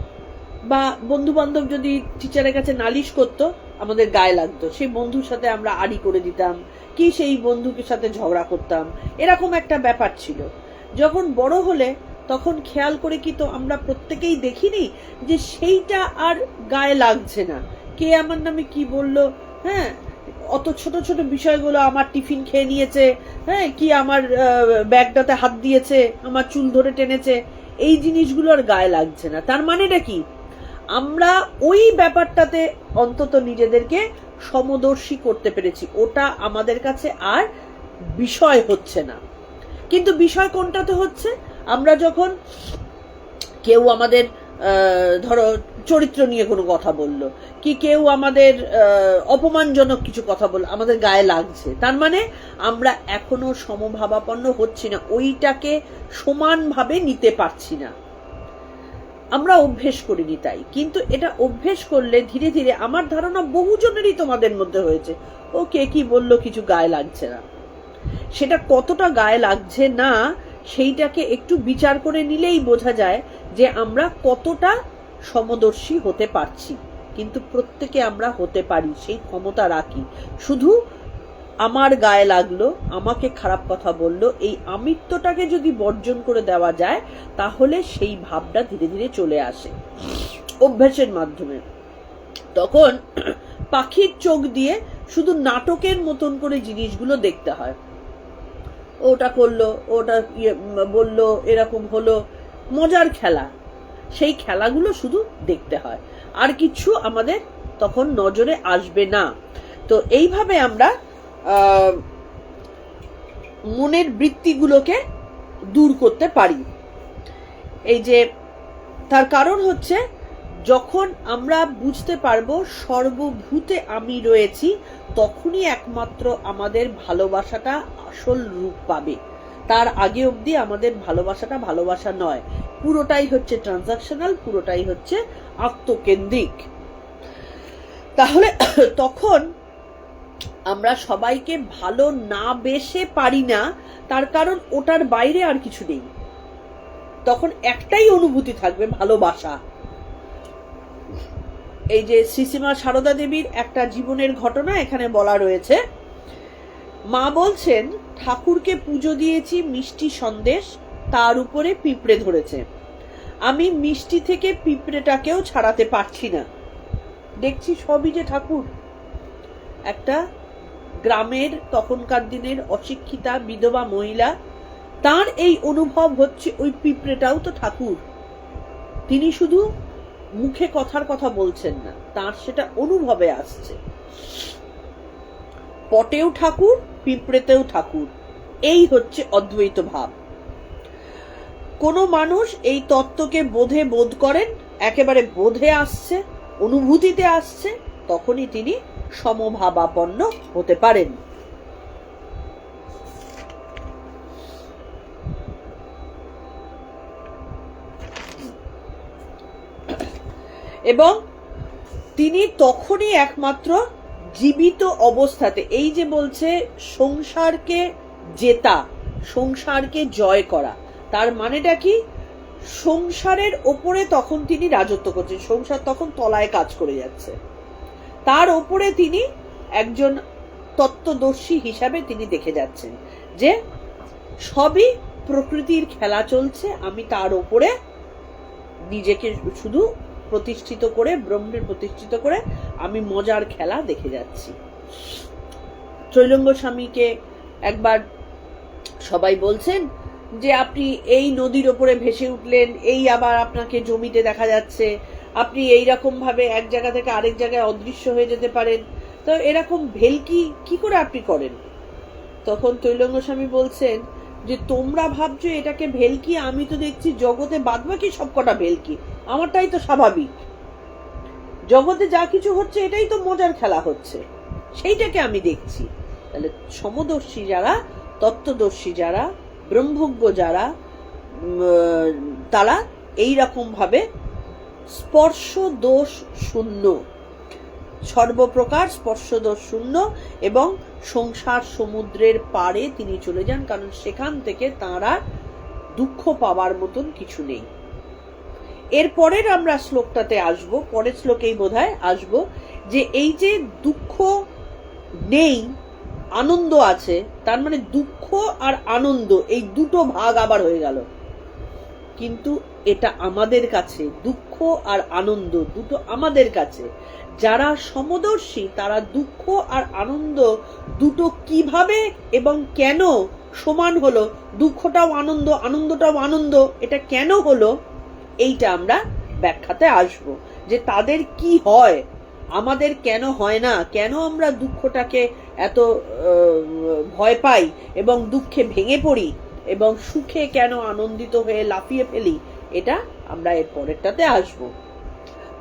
বা বন্ধু বান্ধব যদি টিচারের কাছে নালিশ করতো, আমাদের গায়ে লাগতো। সেই বন্ধুর সাথে আমরা আড়ি করে দিতাম, কি সেই বন্ধুকে সাথে ঝগড়া করতাম, এরকম একটা ব্যাপার ছিল। যখন বড় হলে তখন খেয়াল করে কি তো আমরা প্রত্যেকেই দেখিনি যে সেইটা আর গায়ে লাগছে না, কে আমার নামে কি বললো, হ্যাঁ, অত ছোট ছোট বিষয়গুলো, আমার টিফিন খেয়ে নিয়েছে, হ্যাঁ, কি আমার ব্যাগটাতে হাত দিয়েছে, আমার চুল ধরে টেনেছে, এই জিনিসগুলো আর গায়ে লাগছে না। তার মানেটা কি, আমরা ওই ব্যাপারটাতে অন্তত নিজেদেরকে সমদর্শী করতে পেরেছি, ওটা আমাদের কাছে আর বিষয় হচ্ছে না। কিন্তু বিষয় কোনটাতে হচ্ছে, আমরা যখন কেউ আমাদের ধরো চরিত্র নিয়ে কোনো কথা বললো, কি কেউ আমাদের অপমানজনক কিছু কথা বললো, আমাদের গায়ে লাগছে। তার মানে আমরা এখনো সমভাবাপন্ন হচ্ছি না, ওইটাকে সমানভাবে নিতে পারছি না, আমরা অভ্যেস করিনি তাই। কিন্তু এটা অভ্যেস করলে ধীরে ধীরে, আমার ধারণা বহুজনেরই তোমাদের মধ্যে হয়েছে, ও কে কি বললো কিছু গায়ে লাগছে না। সেটা কতটা গায়ে লাগছে না সেইটাকে একটু বিচার করে নিলেই বোঝা যায় যে আমরা কতটা সমদর্শী হতে পারছি। কিন্তু প্রত্যেকে আমরা হতে পারি, সেই ক্ষমতা রাখি। শুধু আমার গায়ে লাগলো, আমাকে খারাপ কথা বললো, এই আমিত্বটাকে যদি বর্জন করে দেওয়া যায়, তাহলে সেই ভাবটা ধীরে ধীরে চলে আসে অভ্যাসের মাধ্যমে। তখন পাখির চোখ দিয়ে শুধু নাটকের মতন করে জিনিসগুলো দেখতে হয়, ওটা করলো, ওটা বললো, এরকম হলো, মজার খেলা, সেই খেলাগুলো শুধু দেখতে হয়, আর কিছু আমাদের তখন নজরে আসবে না। তো এইভাবে আমরা মনের বৃত্তিগুলোকে দূর করতে পারি। এই যে তার কারণ হচ্ছে, যখন আমরা বুঝতে পারবো সর্বভূতে আমি রয়েছি, তখনই একমাত্র আমাদের ভালোবাসাটা আসল রূপ পাবে। তার আগে অবধি আমাদের ভালোবাসাটা ভালোবাসা নয়, পুরোটাই হচ্ছে ট্রানজাকশনাল, পুরোটাই হচ্ছে আত্মকেন্দ্রিক। তাহলে তখন আমরা সবাইকে ভালো না বেসে পারি না, তার কারণ ওটার বাইরে আর কিছু নেই। তখন একটাই অনুভূতি থাকবে, ভালোবাসা। এই যে শ্রীশ্রীমা সারদা দেবীর একটা জীবনের ঘটনা এখানে বলা রয়েছে। মা বলছেন, ঠাকুরকে পুজো দিয়েছি মিষ্টি সন্দেশ, তার উপরে পিঁপড়ে ধরেছে, আমি মিষ্টি থেকে পিঁপড়েটাকেও ছাড়াতে পারছি না, দেখছি সবই যে ঠাকুর। একটা গ্রামের তখনকার দিনের অশিক্ষিতা বিধবা মহিলা, তার এই অনুভব হচ্ছে ওই পিঁপড়েটাও তো ঠাকুর, তিনি শুধু মুখে কথার কথা বলছেন না, তার সেটা অনুভবে আসছে। পটেও ঠাকুর, পিঁপড়েতেও ঠাকুর, এই হচ্ছে অদ্বৈত ভাব। কোন মানুষ এই তত্ত্বকে বোধ করেন, একেবারে বোধে আসছে, অনুভূতিতে আসছে, তখনই তিনি সমভাবাপন্ন হতে পারেন। এবং তিনি তখনই একমাত্র জীবিত অবস্থাতে, এই যে বলছে সংসারকে জেতা, সংসারকে জয় করা, তার মানেটা কি? সংসারের ওপরে তখন তিনি রাজত্ব করছেন, সংসার তখন তলায় কাজ করে যাচ্ছে, তার ওপরে তিনি একজন তত্ত্বদর্শী হিসাবে তিনি দেখে যাচ্ছেন যে সবই প্রকৃতির খেলা চলছে, আমি তার ওপরে নিজেকে শুধু প্রতিষ্ঠিত করে, ব্রহ্মের প্রতিষ্ঠিত করে আমি মজার খেলা দেখে যাচ্ছি। ত্রৈলঙ্গ স্বামীকে একবার সবাই বলছেন যে আপনি এই নদীর ওপরে ভেসে উঠলেন, এই আবার আপনাকে জমিতে দেখা যাচ্ছে, আপনি এইরকম ভাবে এক জায়গা থেকে আরেক জায়গায় অদৃশ্য হয়ে যেতে পারেন, তো এরকম ভেলকি কি করে আপনি করেন? তখন ত্রৈলঙ্গ স্বামী বলছেন যে তোমরা ভাবছো এটাকে ভেলকি, আমি তো দেখছি জগতে বাদবাকি সবকটা ভেলকি, আমারটাই তো স্বাভাবিক, জগতে যা কিছু হচ্ছে এটাই তো মজার খেলা হচ্ছে, সেইটাকে আমি দেখছি। তাহলে সমদর্শী যারা, তত্ত্বদর্শী যারা, ব্রহ্মজ্ঞ যারা, তারা এই রকম ভাবে স্পর্শ দোষ শূন্য, সর্বপ্রকার স্পর্শ দোষ শূন্য এবং সংসার সমুদ্রের পাড়ে তিনি চলে যান, কারণ সেখান থেকে তাঁরা দুঃখ পাওয়ার মতন কিছু নেই। এরপরের আমরা শ্লোকটাতে আসবো, পরের শ্লোকেই বোধহয় আসবো, যে এই যে দুঃখ নেই, আনন্দ আছে, তার মানে দুঃখ আর আনন্দ এই দুটো ভাগ আবার হয়ে গেল। কিন্তু এটা আমাদের কাছে, দুঃখ আর আনন্দ দুটো আমাদের কাছে। যারা সমদর্শী তারা দুঃখ আর আনন্দ দুটো কিভাবে এবং কেন সমান হলো, দুঃখটাও আনন্দ, আনন্দটাও আনন্দ, এটা কেন হলো, এইটা আমরা ব্যাখ্যাতে আসব, যে তাদের কি হয়, আমাদের কেন হয় না, কেন আমরা দুঃখটাকে এত ভয় পাই এবং দুঃখে ভেঙে পড়ি এবং সুখে কেন আনন্দিত হয়ে লাফিয়ে ফেলি, এটা আমরা এর পরেরটাতে আসব।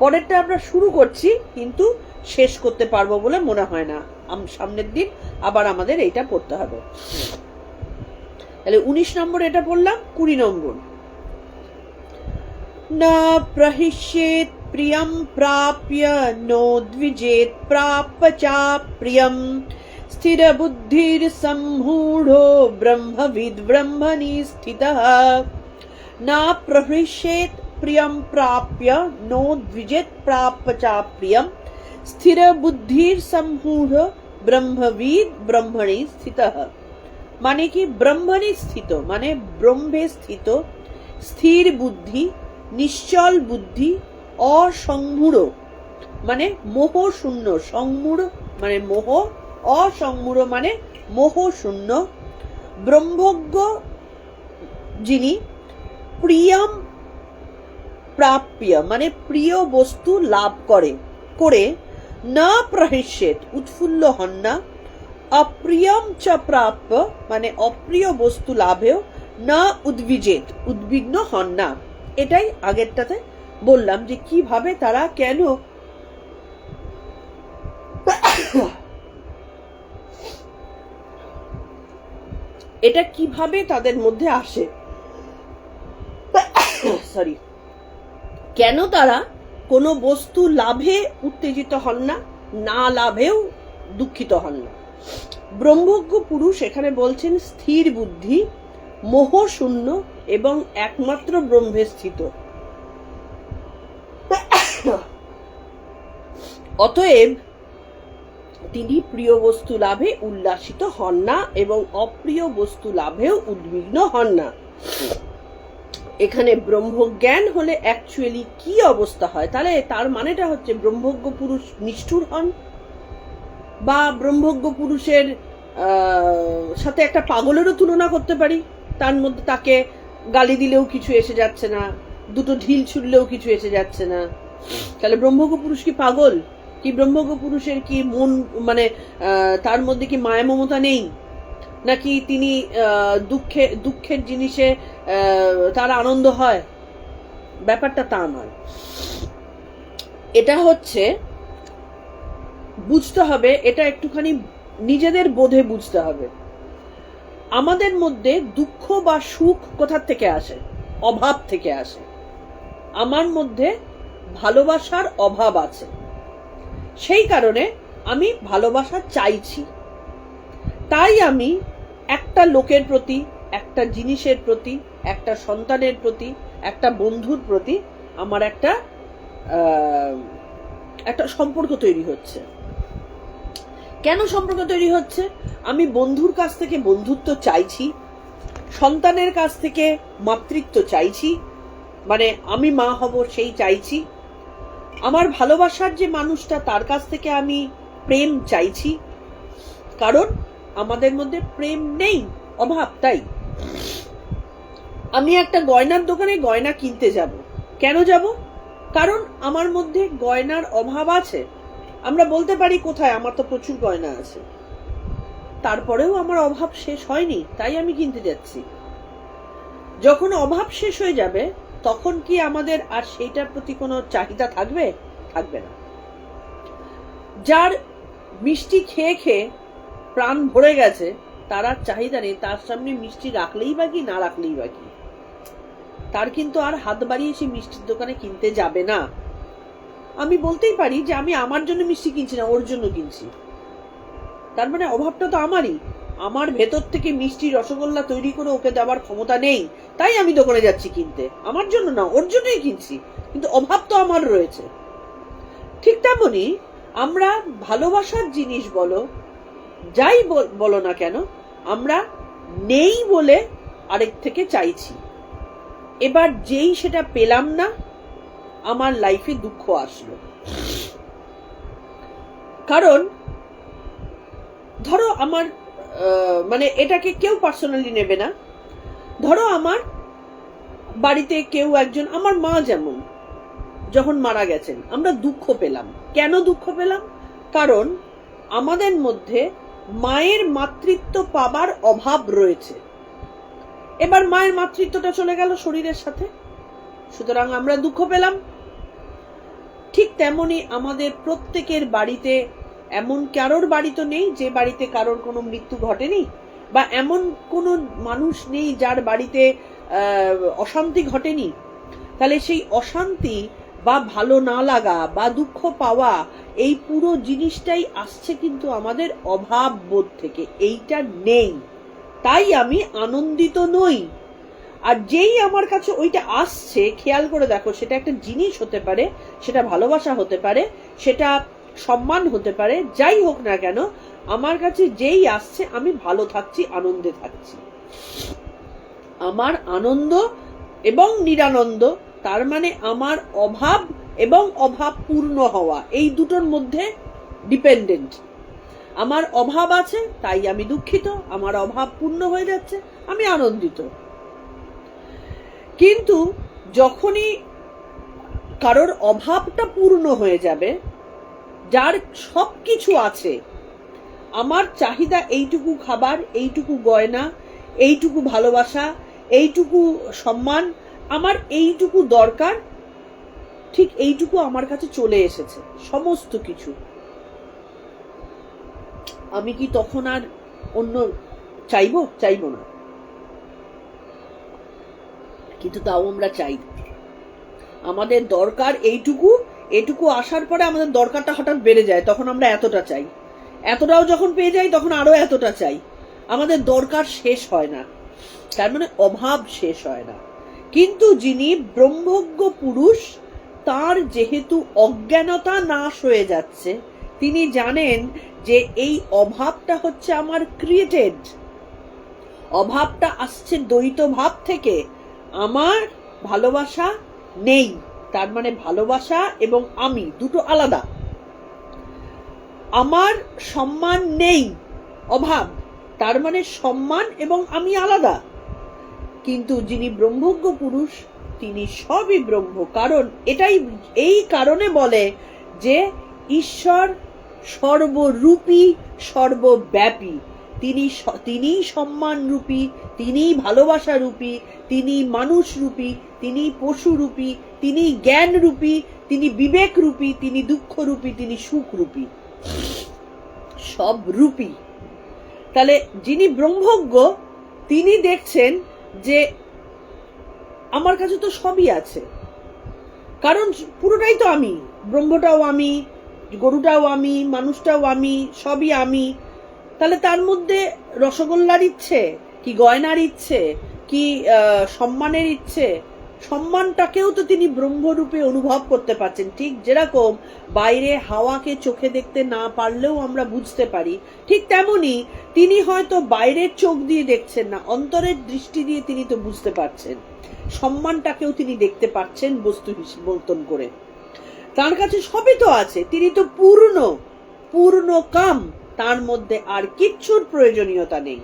পরেরটা আমরা শুরু করছি কিন্তু শেষ করতে পারবো বলে মনে হয় না, সামনের দিন আবার আমাদের এইটা পড়তে হবে। তাহলে 19 নম্বর এটা পড়লাম। 20 নম্বর, না প্রহিষ্যেত প্রিয়ম প্রাপ্য নো দ্বিজেত প্রাপ্য চা প্রিয়ম স্থির বুদ্ধির সম্মূঢ়ো ব্রহ্মবিদ ব্রহ্মণি স্থিতঃ। না প্রহিষ্যেত প্রিয়ম প্রাপ্য নো দ্বিজেত প্রাপ্য চা প্রিয়ম স্থির বুদ্ধির সম্মূঢ়ো ব্রহ্মবিদ ব্রহ্মণি স্থিতঃ। মানে কি? ব্রহ্মণি স্থিত মানে ব্রহ্মে স্থিত, স্থির বুদ্ধি, নিশ্চল বুদ্ধি, অসংমূঢ় মানে মোহ শূন্য, সংমূঢ় মানে মোহ, অসংমূঢ় মানে মোহ শূন্য, ব্রহ্মজ্ঞ যিনি, প্রিয়ম প্রাপ্য মানে প্রিয় বস্তু লাভ করে না প্রহিষ্যেত উৎফুল্ল হন না, অপ্রিয়ম চ প্রাপ্য মানে অপ্রিয় বস্তু লাভেও না উদ্বিজেত উদ্বিগ্ন হন না। এটাই আগেরটাতে বললাম যে কিভাবে তারা কেন এটা কিভাবে তাদের মধ্যে আসে, সরি, কেন তারা কোনো বস্তু লাভে উত্তেজিত হন না, না লাভেও দুঃখিত হন না। ব্রহ্মজ্ঞ পুরুষ এখানে বলছেন স্থির বুদ্ধি, মোহ শূন্য এবং একমাত্র ব্রহ্মে স্থিত। অতএব তিনি প্রিয় বস্তু লাভে উল্লাসিত হন না এবং অপ্রিয় বস্তু লাভেও উদ্বিগ্ন হন না। এখানে ব্রহ্মজ্ঞান হলে অ্যাকচুয়ালি কি অবস্থা হয়, তাহলে তার মানেটা হচ্ছে ব্রহ্মজ্ঞ পুরুষ নিষ্ঠুর হন, বা ব্রহ্মজ্ঞ পুরুষের সাথে একটা পাগলেরও তুলনা করতে পারি। তার মধ্যে তাকে গালি দিলেও কিছু এসে যাচ্ছে না, দুটো ঢিল ছুড়লেও কিছু এসে যাচ্ছে না। তাহলে ব্রহ্মজ্ঞ পুরুষ কি পাগল? কি ব্রহ্মজ্ঞ পুরুষের কি মন, মানে তার মধ্যে কি মায়া মমতা নেই? নাকি তিনি দুঃখের জিনিসে তার আনন্দ হয়? ব্যাপারটা তা নয়। এটা হচ্ছে বুঝতে হবে, এটা একটুখানি নিজেদের বোধে বুঝতে হবে। আমাদের মধ্যে দুঃখ বা সুখ কোথার থেকে আসে? অভাব থেকে আসে। আমার মধ্যে ভালোবাসার অভাব আছে, সেই কারণে আমি ভালোবাসা চাইছি। তাই আমি একটা লোকের প্রতি, একটা জিনিসের প্রতি, একটা সন্তানের প্রতি, একটা বন্ধুর প্রতি আমার একটা সম্পর্ক তৈরি হচ্ছে। কেন সম্পর্ক তৈরি হচ্ছে? আমি বন্ধুর কাছ থেকে বন্ধুত্ব চাইছি, সন্তানের কাছ থেকে মাতৃত্ব চাইছি, মানে আমি মা হব সেই চাইছি, আমার ভালোবাসার যে মানুষটা তার কাছ থেকে আমি প্রেম চাইছি, কারণ আমাদের মধ্যে প্রেম নেই, অভাব। তাই আমি একটা গয়নার দোকানে গয়না কিনতে যাব। কেন যাব? কারণ আমার মধ্যে গয়নার অভাব আছে। আমরা বলতে পারি কোথায়, আমার তো প্রচুর গয়না আছে, তারপরেও আমার অভাব শেষ হয়নি, তাই আমি কিনতে যাচ্ছি। যখন অভাব শেষ হয়ে যাবে তখন কি আমাদের আর সেইটার প্রতি কোনো চাহিদা থাকবে? থাকবে না। যার মিষ্টি খেয়ে খেয়ে প্রাণ ভরে গেছে তার আর চাহিদা নেই, তার সামনে মিষ্টি রাখলেই বা কি, না রাখলেই বা কি, তার কিন্তু আর হাত বাড়িয়ে সে মিষ্টির দোকানে কিনতে যাবে না। আমি বলতেই পারি যে আমি আমার জন্য মিষ্টি কিনছি না, ওর জন্য কিনছি। তার মানে অভাবটা তো আমারই। আমার ভেতর থেকে মিষ্টি রসগোল্লা তৈরি করে ওকে দেওয়ার ক্ষমতা নেই, তাই আমি দোকানে যাচ্ছি কিনতে। আমার জন্য না, ওর জন্যই কিনছি, কিন্তু অভাব তো আমার রয়েছে। ঠিক তেমনি আমরা ভালোবাসার জিনিস বলো, যাই বলো না কেন, আমরা নেই বলে আরেক থেকে চাইছি। এবার যেই সেটা পেলাম না, আমার লাইফে দুঃখ আসলো। কারণ ধরো আমার মানে এটাকে কেউ পার্সোনালি নেবে না। ধরো আমার বাড়িতে কেউ একজন, আমার মা যেমন, যখন মারা গেছেন আমরা দুঃখ পেলাম। কেন দুঃখ পেলাম? কারণ আমাদের মধ্যে মায়ের মাতৃত্ব পাবার অভাব রয়েছে। এবার মায়ের মাতৃত্বটা চলে গেল শরীরের সাথে, সুতরাং আমরা দুঃখ পেলাম। ঠিক তেমনি আমাদের প্রত্যেকের বাড়িতে এমন কারোর বাড়ি তো নেই যে বাড়িতে কারোর কোনো মৃত্যু ঘটেনি, বা এমন কোনো মানুষ নেই যার বাড়িতে অশান্তি ঘটেনি। তাহলে সেই অশান্তি বা ভালো না লাগা বা দুঃখ পাওয়া, এই পুরো জিনিসটাই আসছে কিন্তু আমাদের অভাব বোধ থেকে। এইটা নেই, তাই আমি আনন্দিত নই। আর যেই আমার কাছে ওইটা আসছে, খেয়াল করে দেখো, সেটা একটা জিনিস হতে পারে, সেটা ভালোবাসা হতে পারে, সেটা সম্মান হতে পারে, যাই হোক না কেন, আমার কাছে যেই আসছে আমি ভালো থাকছি, আনন্দে থাকছি। আমার আনন্দ এবং নিরানন্দ, তার মানে আমার অভাব এবং অভাব পূর্ণ হওয়া, এই দুটোর মধ্যে ডিপেন্ডেন্ট। আমার অভাব আছে তাই আমি দুঃখিত, আমার অভাব পূর্ণ হয়ে যাচ্ছে, আমি আনন্দিত। কিন্তু যখনই কারোর অভাবটা পূর্ণ হয়ে যাবে, যার সবকিছু আছে, আমার চাহিদা এইটুকু খাবার, এইটুকু গয়না, এইটুকু ভালোবাসা, এইটুকু সম্মান, আমার এইটুকু দরকার, ঠিক এইটুকু আমার কাছে চলে এসেছে সমস্ত কিছু। আমি কি তখন আর অন্য চাইবো? চাইবো না, কিন্তু তাও আমরা চাই। আমাদের দরকার এইটুকু, এটুকু আসার পরে আমাদের দরকারটা হঠাৎ বেড়ে যায়, তখন আমরা এতটা চাই। এতটাও যখন পেয়ে যাই তখন আরো এতটা চাই। আমাদের দরকার শেষ হয় না, তার মানে অভাব শেষ হয় না। কিন্তু যিনি ব্রহ্মজ্ঞ পুরুষ, তার যেহেতু অজ্ঞানতা নাশ হয়ে যাচ্ছে, তিনি জানেন যে এই অভাবটা হচ্ছে আমার ক্রিয়েটেড, অভাবটা আসছে দ্বৈত ভাব থেকে। আমার ভালোবাসা নেই, তার মানে ভালোবাসা এবং আমি দুটো আলাদা। আমার সম্মান নেই, অভাব, তার মানে সম্মান এবং আমি আলাদা। কিন্তু যিনি ব্রহ্মজ্ঞ পুরুষ তিনি সবই ব্রহ্ম। কারণ এই কারণে বলে যে ঈশ্বর সর্বরূপী, সর্বব্যাপী। তিনি সম্মান রূপী, তিনি ভালোবাসা রূপী, তিনি মানুষ রূপী, তিনি পশু রূপী, তিনি জ্ঞান রূপী, তিনি বিবেক রূপী, তিনি দুঃখ রূপী, তিনি সুখ রূপী, সব রূপী। তাহলে যিনি ব্রহ্মজ্ঞ তিনি দেখছেন যে আমার কাছে তো সবই আছে, কারণ পুরোটাই তো আমি, ব্রহ্মটাও আমি, গরুটাও আমি, মানুষটাও আমি, সবই আমি। তাহলে তার মধ্যে রসগোল্লার ইচ্ছে কি গয়নার ইচ্ছে কি সম্মানের ইচ্ছে, সম্মানটাকেও তো তিনি ব্রহ্মরূপে অনুভব করতে পারছেন। ঠিক যেরকম বাইরে হাওয়াকে চোখে দেখতে না পারলেও আমরা বুঝতে পারি, ঠিক তেমনি তিনি হয়তো বাইরের চোখ দিয়ে দেখছেন না, অন্তরের দৃষ্টি দিয়ে তিনি তো বুঝতে পারছেন, সম্মানটাকেও তিনি দেখতে পাচ্ছেন বস্তু বর্তন করে। তার কাছে সবই তো আছে, তিনি তো পূর্ণ কাম, তার মধ্যে আর কিচ্ছুর প্রয়োজনীয়তা নেই।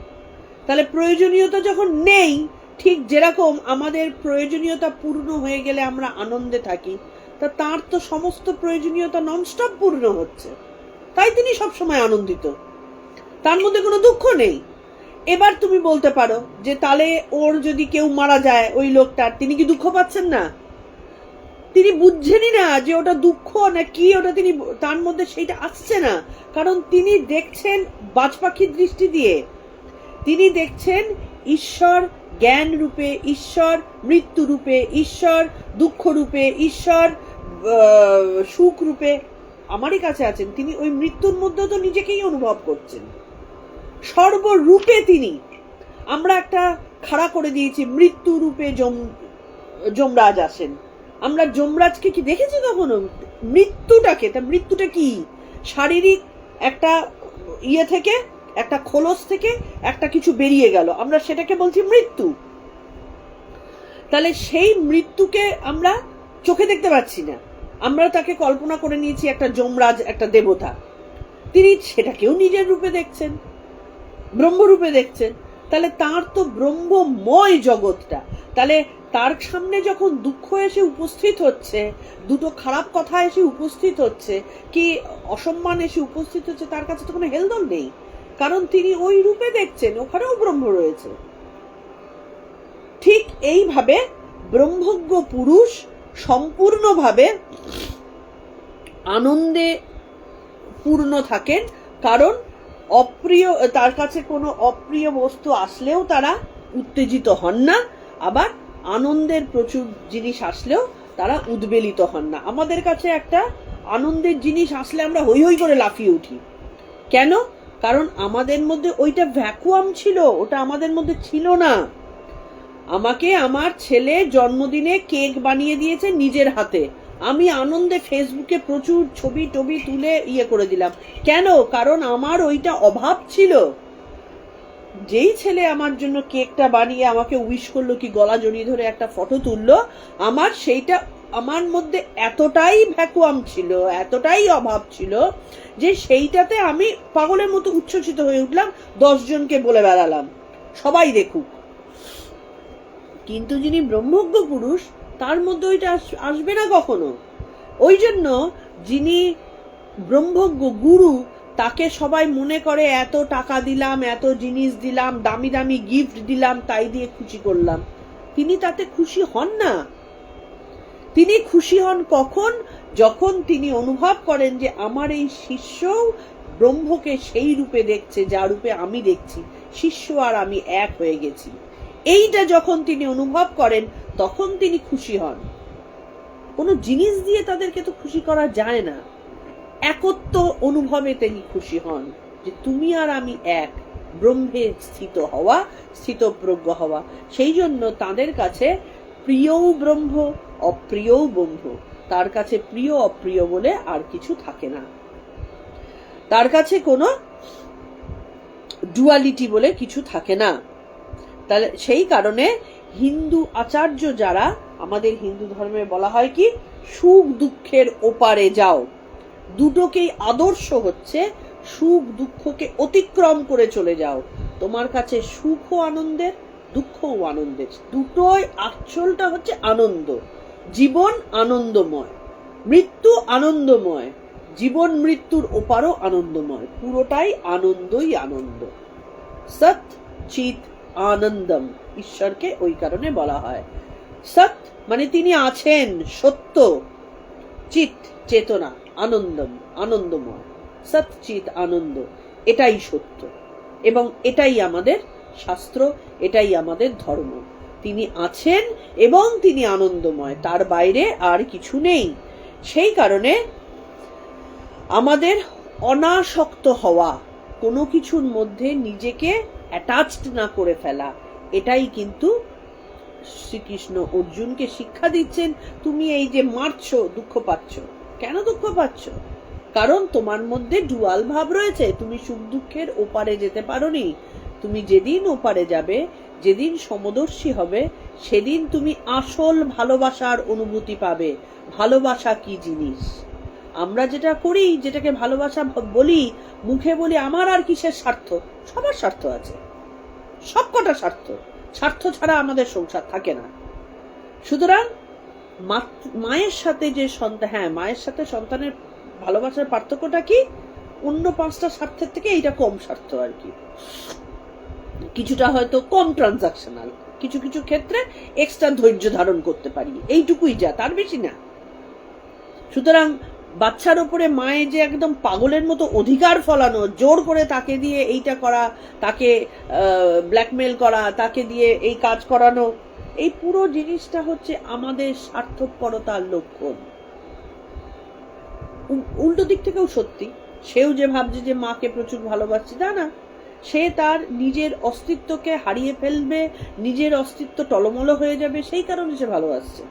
তাহলে প্রয়োজনীয়তা যখন নেই, ঠিক যেরকম আমাদের প্রয়োজনীয়তা পূর্ণ হয়ে গেলে আমরা আনন্দে থাকি, তা তার তো সমস্ত প্রয়োজনীয়তা ননস্টপ পূর্ণ হচ্ছে, তাই তিনি সবসময় আনন্দিত, তার মধ্যে কোনো দুঃখ নেই। এবার তুমি বলতে পারো যে তাহলে ওর যদি কেউ মারা যায় ওই লোকটার, তিনি কি দুঃখ পাচ্ছেন না? তিনি বুঝছেনই না যে ওটা দুঃখ না কি, ওটা তিনি তার মধ্যে সেইটা আসছে না, কারণ তিনি দেখছেন বাজ পাখির দৃষ্টি দিয়ে, তিনি দেখছেন ঈশ্বর জ্ঞান রূপে, ঈশ্বর মৃত্যু রূপে, ঈশ্বর দুঃখ রূপে, ঈশ্বর সুখ রূপে আমারই কাছে আছেন। তিনি ওই মৃত্যুর মধ্যে তো নিজেকেই অনুভব করছেন সর্বরূপে তিনি। আমরা একটা খাড়া করে দিয়েছি মৃত্যু রূপে যমরাজ আসেন। আমরা যমরাজকে কি দেখেছি কখনো? মৃত্যুটাকে, তা মৃত্যুটা কি? শারীরিক একটা ইয়ে থেকে, একটা খোলস থেকে একটা কিছু বেরিয়ে গেল, আমরা সেটাকে বলছি মৃত্যু। তাহলে সেই মৃত্যুকে আমরা চোখে দেখতে পাচ্ছি না, আমরা তাকে কল্পনা করে নিয়েছি একটা যমরাজ, একটা দেবতা। তিনি সেটাকেও নিজের রূপে দেখছেন, ব্রহ্মরূপে দেখছেন। তাহলে তার তো ব্রহ্মময় জগৎটা। তাহলে তার সামনে যখন দুঃখ এসে উপস্থিত হচ্ছে, দুটো খারাপ কথা এসে উপস্থিত হচ্ছে, কি অসম্মান এসে উপস্থিত হচ্ছে, তার কাছে তো কোনো হেলদোল নেই, কারণ তিনি ওই রূপে দেখছেন, ওখানেও ব্রহ্ম রয়েছে। ঠিক এইভাবে ব্রহ্মজ্ঞ পুরুষ সম্পূর্ণভাবে আনন্দে পূর্ণ থাকেন, কারণ অপ্রিয়, তার কাছে কোনো অপ্রিয় বস্তু আসলেও তারা উত্তেজিত হন না, আবার আনন্দের প্রচুর জিনিস আসলেও তারা উদ্বেলিত হন না। আমাদের কাছে একটা আনন্দের জিনিস আসলে আমরা হৈ হৈ করে লাফিয়ে উঠি, কেন? কারণ আমাদের মধ্যে ওইটা ভ্যাকুয়াম ছিল, ওটা আমাদের মধ্যে ছিল না। আমাকে আমার ছেলে জন্মদিনে কেক বানিয়ে দিয়েছে নিজের হাতে, আমি আনন্দে ফেসবুকে প্রচুর ছবি টবি তুলে ইয়ে করে দিলাম, কেন? কারণ আমার ওইটা অভাব ছিল। যেই ছেলে আমার জন্য কেকটা বানিয়ে আমাকে উইশ করলো, কি গলা জড়িয়ে ধরে একটা ফটো তুললো, আমার সেইটা আমার মধ্যে এতটাই ভ্যাকুয়াম ছিল, এতটাই অভাব ছিল যে সেইটাতে আমি পাগলের মতো উচ্ছ্বসিত হয়ে উঠলাম, 10 জনকে বলে বেড়ালাম সবাই দেখুক। কিন্তু যিনি ব্রহ্মজ্ঞ পুরুষ, তার মধ্যে ওইটা আসবে না কখনো। ওই জন্য যিনি ব্রহ্মজ্ঞ গুরু, তাকে সবাই মনে করে এত টাকা দিলাম, এত জিনিস দিলাম, দামি দামি গিফট দিলাম, তাই দিয়ে খুশি করলাম। তিনি তাতে খুশি হন না। তিনি খুশি হন কখন? যখন তিনি অনুভব করেন যে আমার এই শিষ্য ব্রহ্মকে সেই রূপে দেখছে যা রূপে আমি দেখছি, শিষ্য আর আমি এক হয়ে গেছি। এইটা যখন তিনি অনুভব করেন তখন তিনি খুশি হন। কোনো জিনিস দিয়ে তাদেরকে তো খুশি করা যায় না, একত্ব অনুভবে তিনি খুশি হন যে তুমি আর আমি এক, ব্রহ্মে স্থিত হওয়া, স্থিতপ্রজ্ঞ হওয়া। সেই জন্য তাদের কাছে প্রিয়ও ব্রহ্ম, অপ্রিয়ও ব্রহ্ম। তার কাছে প্রিয় অপ্রিয় বলে আর কিছু থাকে না, তার কাছে কোনো ডুয়ালিটি বলে কিছু থাকে না। তাহলে সেই কারণে হিন্দু আচার্য যারা, আমাদের হিন্দু ধর্মে বলা হয় কি, সুখ দুঃখের ওপারে যাও। দুটোকেই আদর্শ হচ্ছে সুখ দুঃখকে অতিক্রম করে চলে যাও। তোমার কাছে সুখও আনন্দের, দুঃখও আনন্দের, দুটোই আসলটা হচ্ছে আনন্দ। জীবন আনন্দময়, মৃত্যু আনন্দময়, জীবন মৃত্যুর ওপারও আনন্দময়, পুরোটাই আনন্দই আনন্দ। সৎ চিৎ আনন্দম, ঈশ্বরকে ওই কারণে বলা হয় সৎ, মানে তিনি আছেন, সত্য, চিৎ চেতনা, আনন্দম আনন্দময়, সৎ চিৎ আনন্দ, এটাই সত্য এবং এটাই আমাদের শাস্ত্র, এটাই আমাদের ধর্ম। তিনি আছেন এবং তিনি আনন্দময়, তার বাইরে আর কিছু নেই। সেই কারণে আমাদের অনাসক্ত হওয়া, কোনো কিছুর মধ্যে নিজেকে অ্যাটাচড না করে ফেলা, এটাই কিন্তু শ্রীকৃষ্ণ অর্জুনকে শিক্ষা দিচ্ছেন। তুমি এই যে মারছো, দুঃখ পাচ্ছ, কেন দুঃখ পাচ্ছ? কারণ তোমার মধ্যে ডুয়াল ভাব রয়েছে, তুমি সুখ দুঃখের ওপারে যেতে পারোনি। তুমি যেদিন ওপারে যাবে, যেদিন সমদর্শী হবে, সেদিন তুমি আসল ভালোবাসার অনুভূতি পাবে। ভালোবাসা কি জিনিস? আমরা যেটা করি, যেটাকে ভালোবাসা বলি, মুখে বলি আমার আর কিসের স্বার্থ, সবার স্বার্থ আছে, সব কটা স্বার্থ, স্বার্থ ছাড়া আমাদের সংসার থাকে না। সুতরাং মায়ের সাথে যে সন্তান, হ্যাঁ মায়ের সাথে সন্তানের ভালোবাসার পার্থক্যটা কি? অন্য 5টা স্বার্থের থেকে এইটা কম স্বার্থ আর কি, কিছুটা হয়তো কম ট্রানজাকশনাল, কিছু কিছু ক্ষেত্রে এক্সট্রা ধৈর্য ধারণ করতে পারি, এইটুকুই যা, তার বেশি না। সুতরাং বাচ্চার উপরে মায়ের যে একদম পাগলের মতো অধিকার ফলানো, জোর করে তাকে দিয়ে এইটা করা, তাকে ব্ল্যাকমেল করা, তাকে দিয়ে এই কাজ করানো, এই পুরো জিনিসটা হচ্ছে আমাদের স্বার্থপরতার লক্ষণ। উল্টো দিক থেকেও সত্যি, সেও যে ভাবছে যে মাকে প্রচুর ভালোবাসছে, তা না, সে তার নিজের অস্তিত্বকে হারিয়ে ফেলবে, নিজের অস্তিত্ব টলমল হয়ে যাবে, সেই কারণে সে ভালোবাসছে,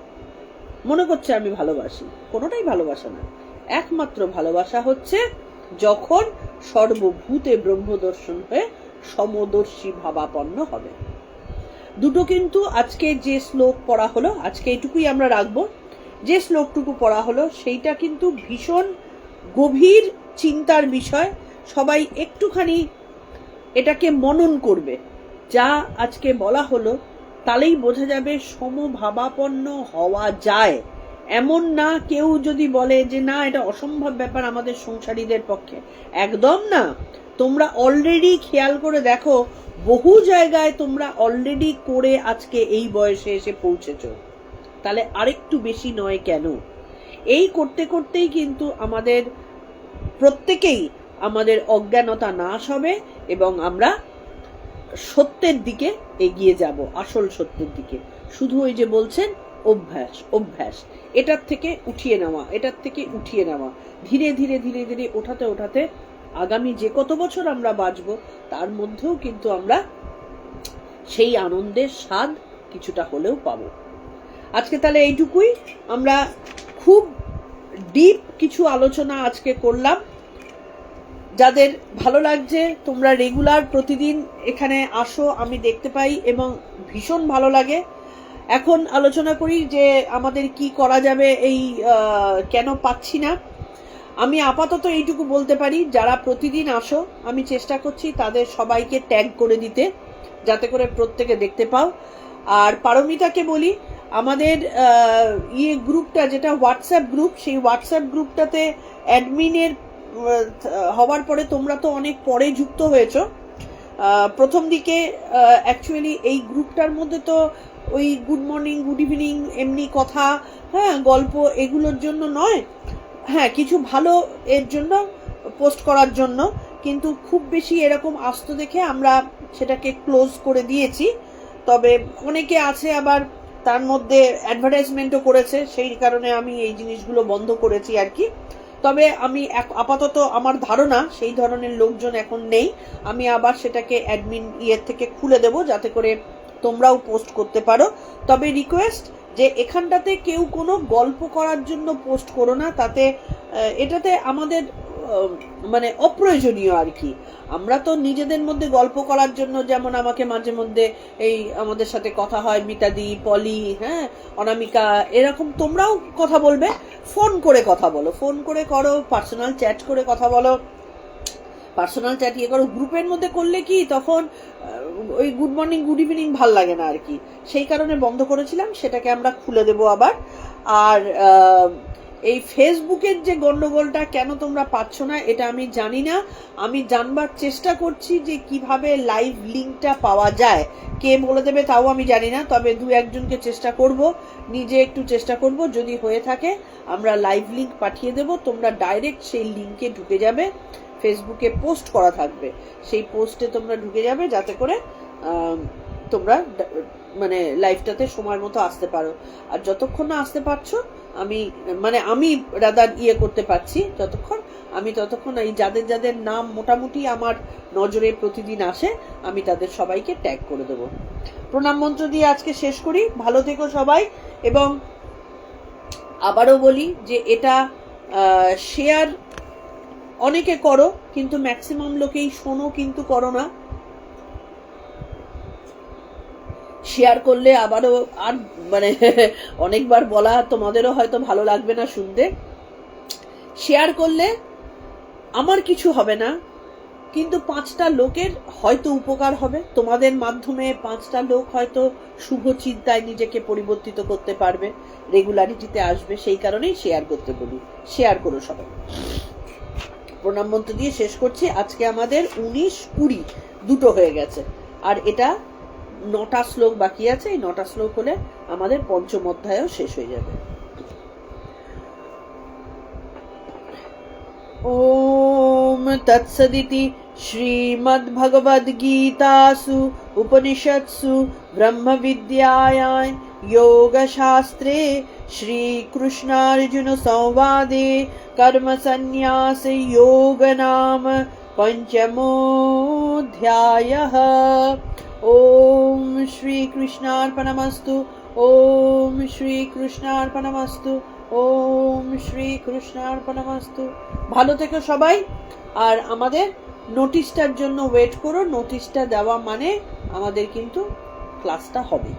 মনে করছে আমি ভালোবাসি। কোনোটাই ভালোবাসা না। একমাত্র ভালোবাসা হচ্ছে যখন সর্বভূতে ব্রহ্মদর্শন হয়ে সমদর্শী ভাবাপন্ন হবে। দুটো কিন্তু আজকে যে শ্লোক পড়া হলো, আজকে এইটুকুই আমরা রাখবো। যে শ্লোকটুকু পড়া হলো সেইটা কিন্তু ভীষণ গভীর চিন্তার বিষয়। সবাই একটুখানি এটাকে মনন করবে। যা আজকে বলা হলো তাহলেই বোঝা যাবে সমভাবাপন্ন হওয়া যায়। এমন না কেউ যদি বলে যে না এটা অসম্ভব ব্যাপার আমাদের সংসারীদের পক্ষে, একদম না। তোমরা অলরেডি খেয়াল করে দেখো, বহু জায়গায় তোমরা অলরেডি করে আজকে এই বয়সে এসে পৌঁছেছো, তাহলে আরেকটু বেশি নয় কেন? এই করতে করতেই কিন্তু আমাদের প্রত্যেকেই আমাদের অজ্ঞানতা নাশ হবে এবং আমরা সত্যের দিকে এগিয়ে যাব, আসল সত্যের দিকে। শুধু ওই যে বলছেন অভ্যাস, অভ্যাস, এটার থেকে উঠিয়ে নেওয়া, এটার থেকে উঠিয়ে নেওয়া, ধীরে ধীরে ধীরে ধীরে ওঠাতে ওঠাতে আগামী যে কত বছর আমরা বাঁচবো তার মধ্যেও কিন্তু আমরা সেই আনন্দের স্বাদ কিছুটা হলেও পাবো। আজকে তাহলে এইটুকুই, আমরা খুব ডিপ কিছু আলোচনা আজকে করলাম। যাদের ভালো লাগছে তোমরা রেগুলার প্রতিদিন এখানে আসো, আমি দেখতে পাই এবং ভীষণ ভালো লাগে। এখন আলোচনা করি যে আমাদের কি করা যাবে, এই কেন পাচ্ছি না। আমি আপাতত এইটুকু বলতে পারি, যারা প্রতিদিন আসো আমি চেষ্টা করছি তাদের সবাইকে ট্যাগ করে দিতে, যাতে করে প্রত্যেকে দেখতে পাও। আর পারমিতাকে বলি, আমাদের গ্রুপটা যেটা হোয়াটসঅ্যাপ গ্রুপ, সেই হোয়াটসঅ্যাপ গ্রুপটাতে অ্যাডমিনের হওয়ার পরে তোমরা তো অনেক পরে যুক্ত হয়েছো। প্রথম দিকে অ্যাকচুয়ালি এই গ্রুপটার মধ্যে তো ওই গুড মর্নিং, গুড ইভিনিং, এমনি কথা, হ্যাঁ গল্প, এগুলোর জন্য নয়, হ্যাঁ কিছু ভালো এর জন্য পোস্ট করার জন্য, কিন্তু খুব বেশি এরকম আসতো দেখে আমরা সেটাকে ক্লোজ করে দিয়েছি। তবে অনেকে আছে আবার তার মধ্যে অ্যাডভার্টাইজমেন্টও করেছে, সেই কারণে আমি এই জিনিসগুলো বন্ধ করেছি আর কি। তবে আমি আপাতত আমার ধারণা সেই ধরনের লোকজন এখন নেই। আমি আবার সেটাকে অ্যাডমিন থেকে খুলে দেব, যাতে করে তোমরাও পোস্ট করতে পারো। তবে রিকোয়েস্ট যে এখানটাতে কেউ কোনো গল্প করার জন্য পোস্ট করো না, তাতে এটাতে আমাদের মানে অপ্রয়োজনীয় আর কি। আমরা তো নিজেদের মধ্যে গল্প করার জন্য, যেমন আমাকে মাঝে মধ্যে এই আমাদের সাথে কথা হয় মিতাদি, পলি, হ্যাঁ অনামিকা, এরকম তোমরাও কথা বলবে, ফোন করে কথা বলো, ফোন করে করো, পার্সোনাল চ্যাট করে কথা বলো, পার্সোনাল চ্যাট ইয়ে করো। গ্রুপের মধ্যে করলে কি তখন ওই গুড মর্নিং গুড ইভিনিং ভাল লাগে না আর কি, সেই কারণে বন্ধ করেছিলাম, সেটাকে আমরা খুলে দেবো আবার। আর এই ফেসবুকের যে গন্ডগোলটা কেন তোমরা পাচ্ছ না এটা আমি জানি না, আমি জানবার চেষ্টা করছি যে কিভাবে লাইভ লিঙ্কটা পাওয়া যায়, কে বলে দেবে তাও আমি জানি না, তবে দু একজনকে চেষ্টা করব, নিজে একটু চেষ্টা করব, যদি হয়ে থাকে আমরা লাইভ লিঙ্ক পাঠিয়ে দেব, তোমরা ডাইরেক্ট সেই লিঙ্কে ঢুকে যাবে, ফেসবুকে পোস্ট করা থাকবে, সেই পোস্টে তোমরা ঢুকে যাবে যাতে করে তোমরা মানে লাইভটাতে সময় মতো আসতে পারো। আর যতক্ষণ না আসতে পারছো আমি রাদার ইয়ে করতে পারছি যতক্ষণ, আমি ততক্ষণ এই যাদের যাদের নাম মোটামুটি আমার নজরে প্রতিদিন আসে আমি তাদের সবাইকে ট্যাগ করে দেব। প্রণাম মন্ত্র দিয়ে আজকে শেষ করি, ভালো থেকো সবাই। এবং আবারও বলি যে এটা শেয়ার অনেকে করো, কিন্তু ম্যাক্সিমাম লোকেই শোনো কিন্তু করো না। শেয়ার করলে আবারও আর মানে অনেকবার বলা তোমাদেরও হয়তো ভালো লাগবে না শুনতে, শেয়ার করলে আমার কিছু হবে না, কিন্তু 5টা লোকের হয়তো উপকার হবে, তোমাদের মাধ্যমে 5টা লোক হয়তো শুভ চিন্তায় নিজেকে পরিবর্তিত করতে পারবে, রেগুলারিটিতে আসবে, সেই কারণেই শেয়ার করতে বলি, শেয়ার করো সবাই। প্রণাম মন্ত্র দিয়ে শেষ করছি। আজকে আমাদের 19-20 দুটো হয়ে গেছে, আর এটা 9টা শ্লোক বাকি আছে, এই 9টা শ্লোক হলে আমাদের পঞ্চম অধ্যায়ও শেষ হয়ে যাবে। ওম তৎসদিতি শ্রীমদ্ভগবদ্গীতাসু উপনিষৎসু ব্রহ্মবিদ্যায়াং योगशास्त्रे श्रीकृष्णार्जुन संवादे कर्मसन्न्यास योग नाम पंचमोऽध्यायः। ओम श्री कृष्णार्पणमस्तु, ओम श्री कृष्णार्पणमस्तु, ओम श्री कृष्णार्पणमस्तु। ভালো থেকো সবাই, আর আমাদের নোটিশটার জন্য ওয়েট করো, নোটিশটা দেওয়া মানে আমাদের কিন্তু ক্লাসটা হবে।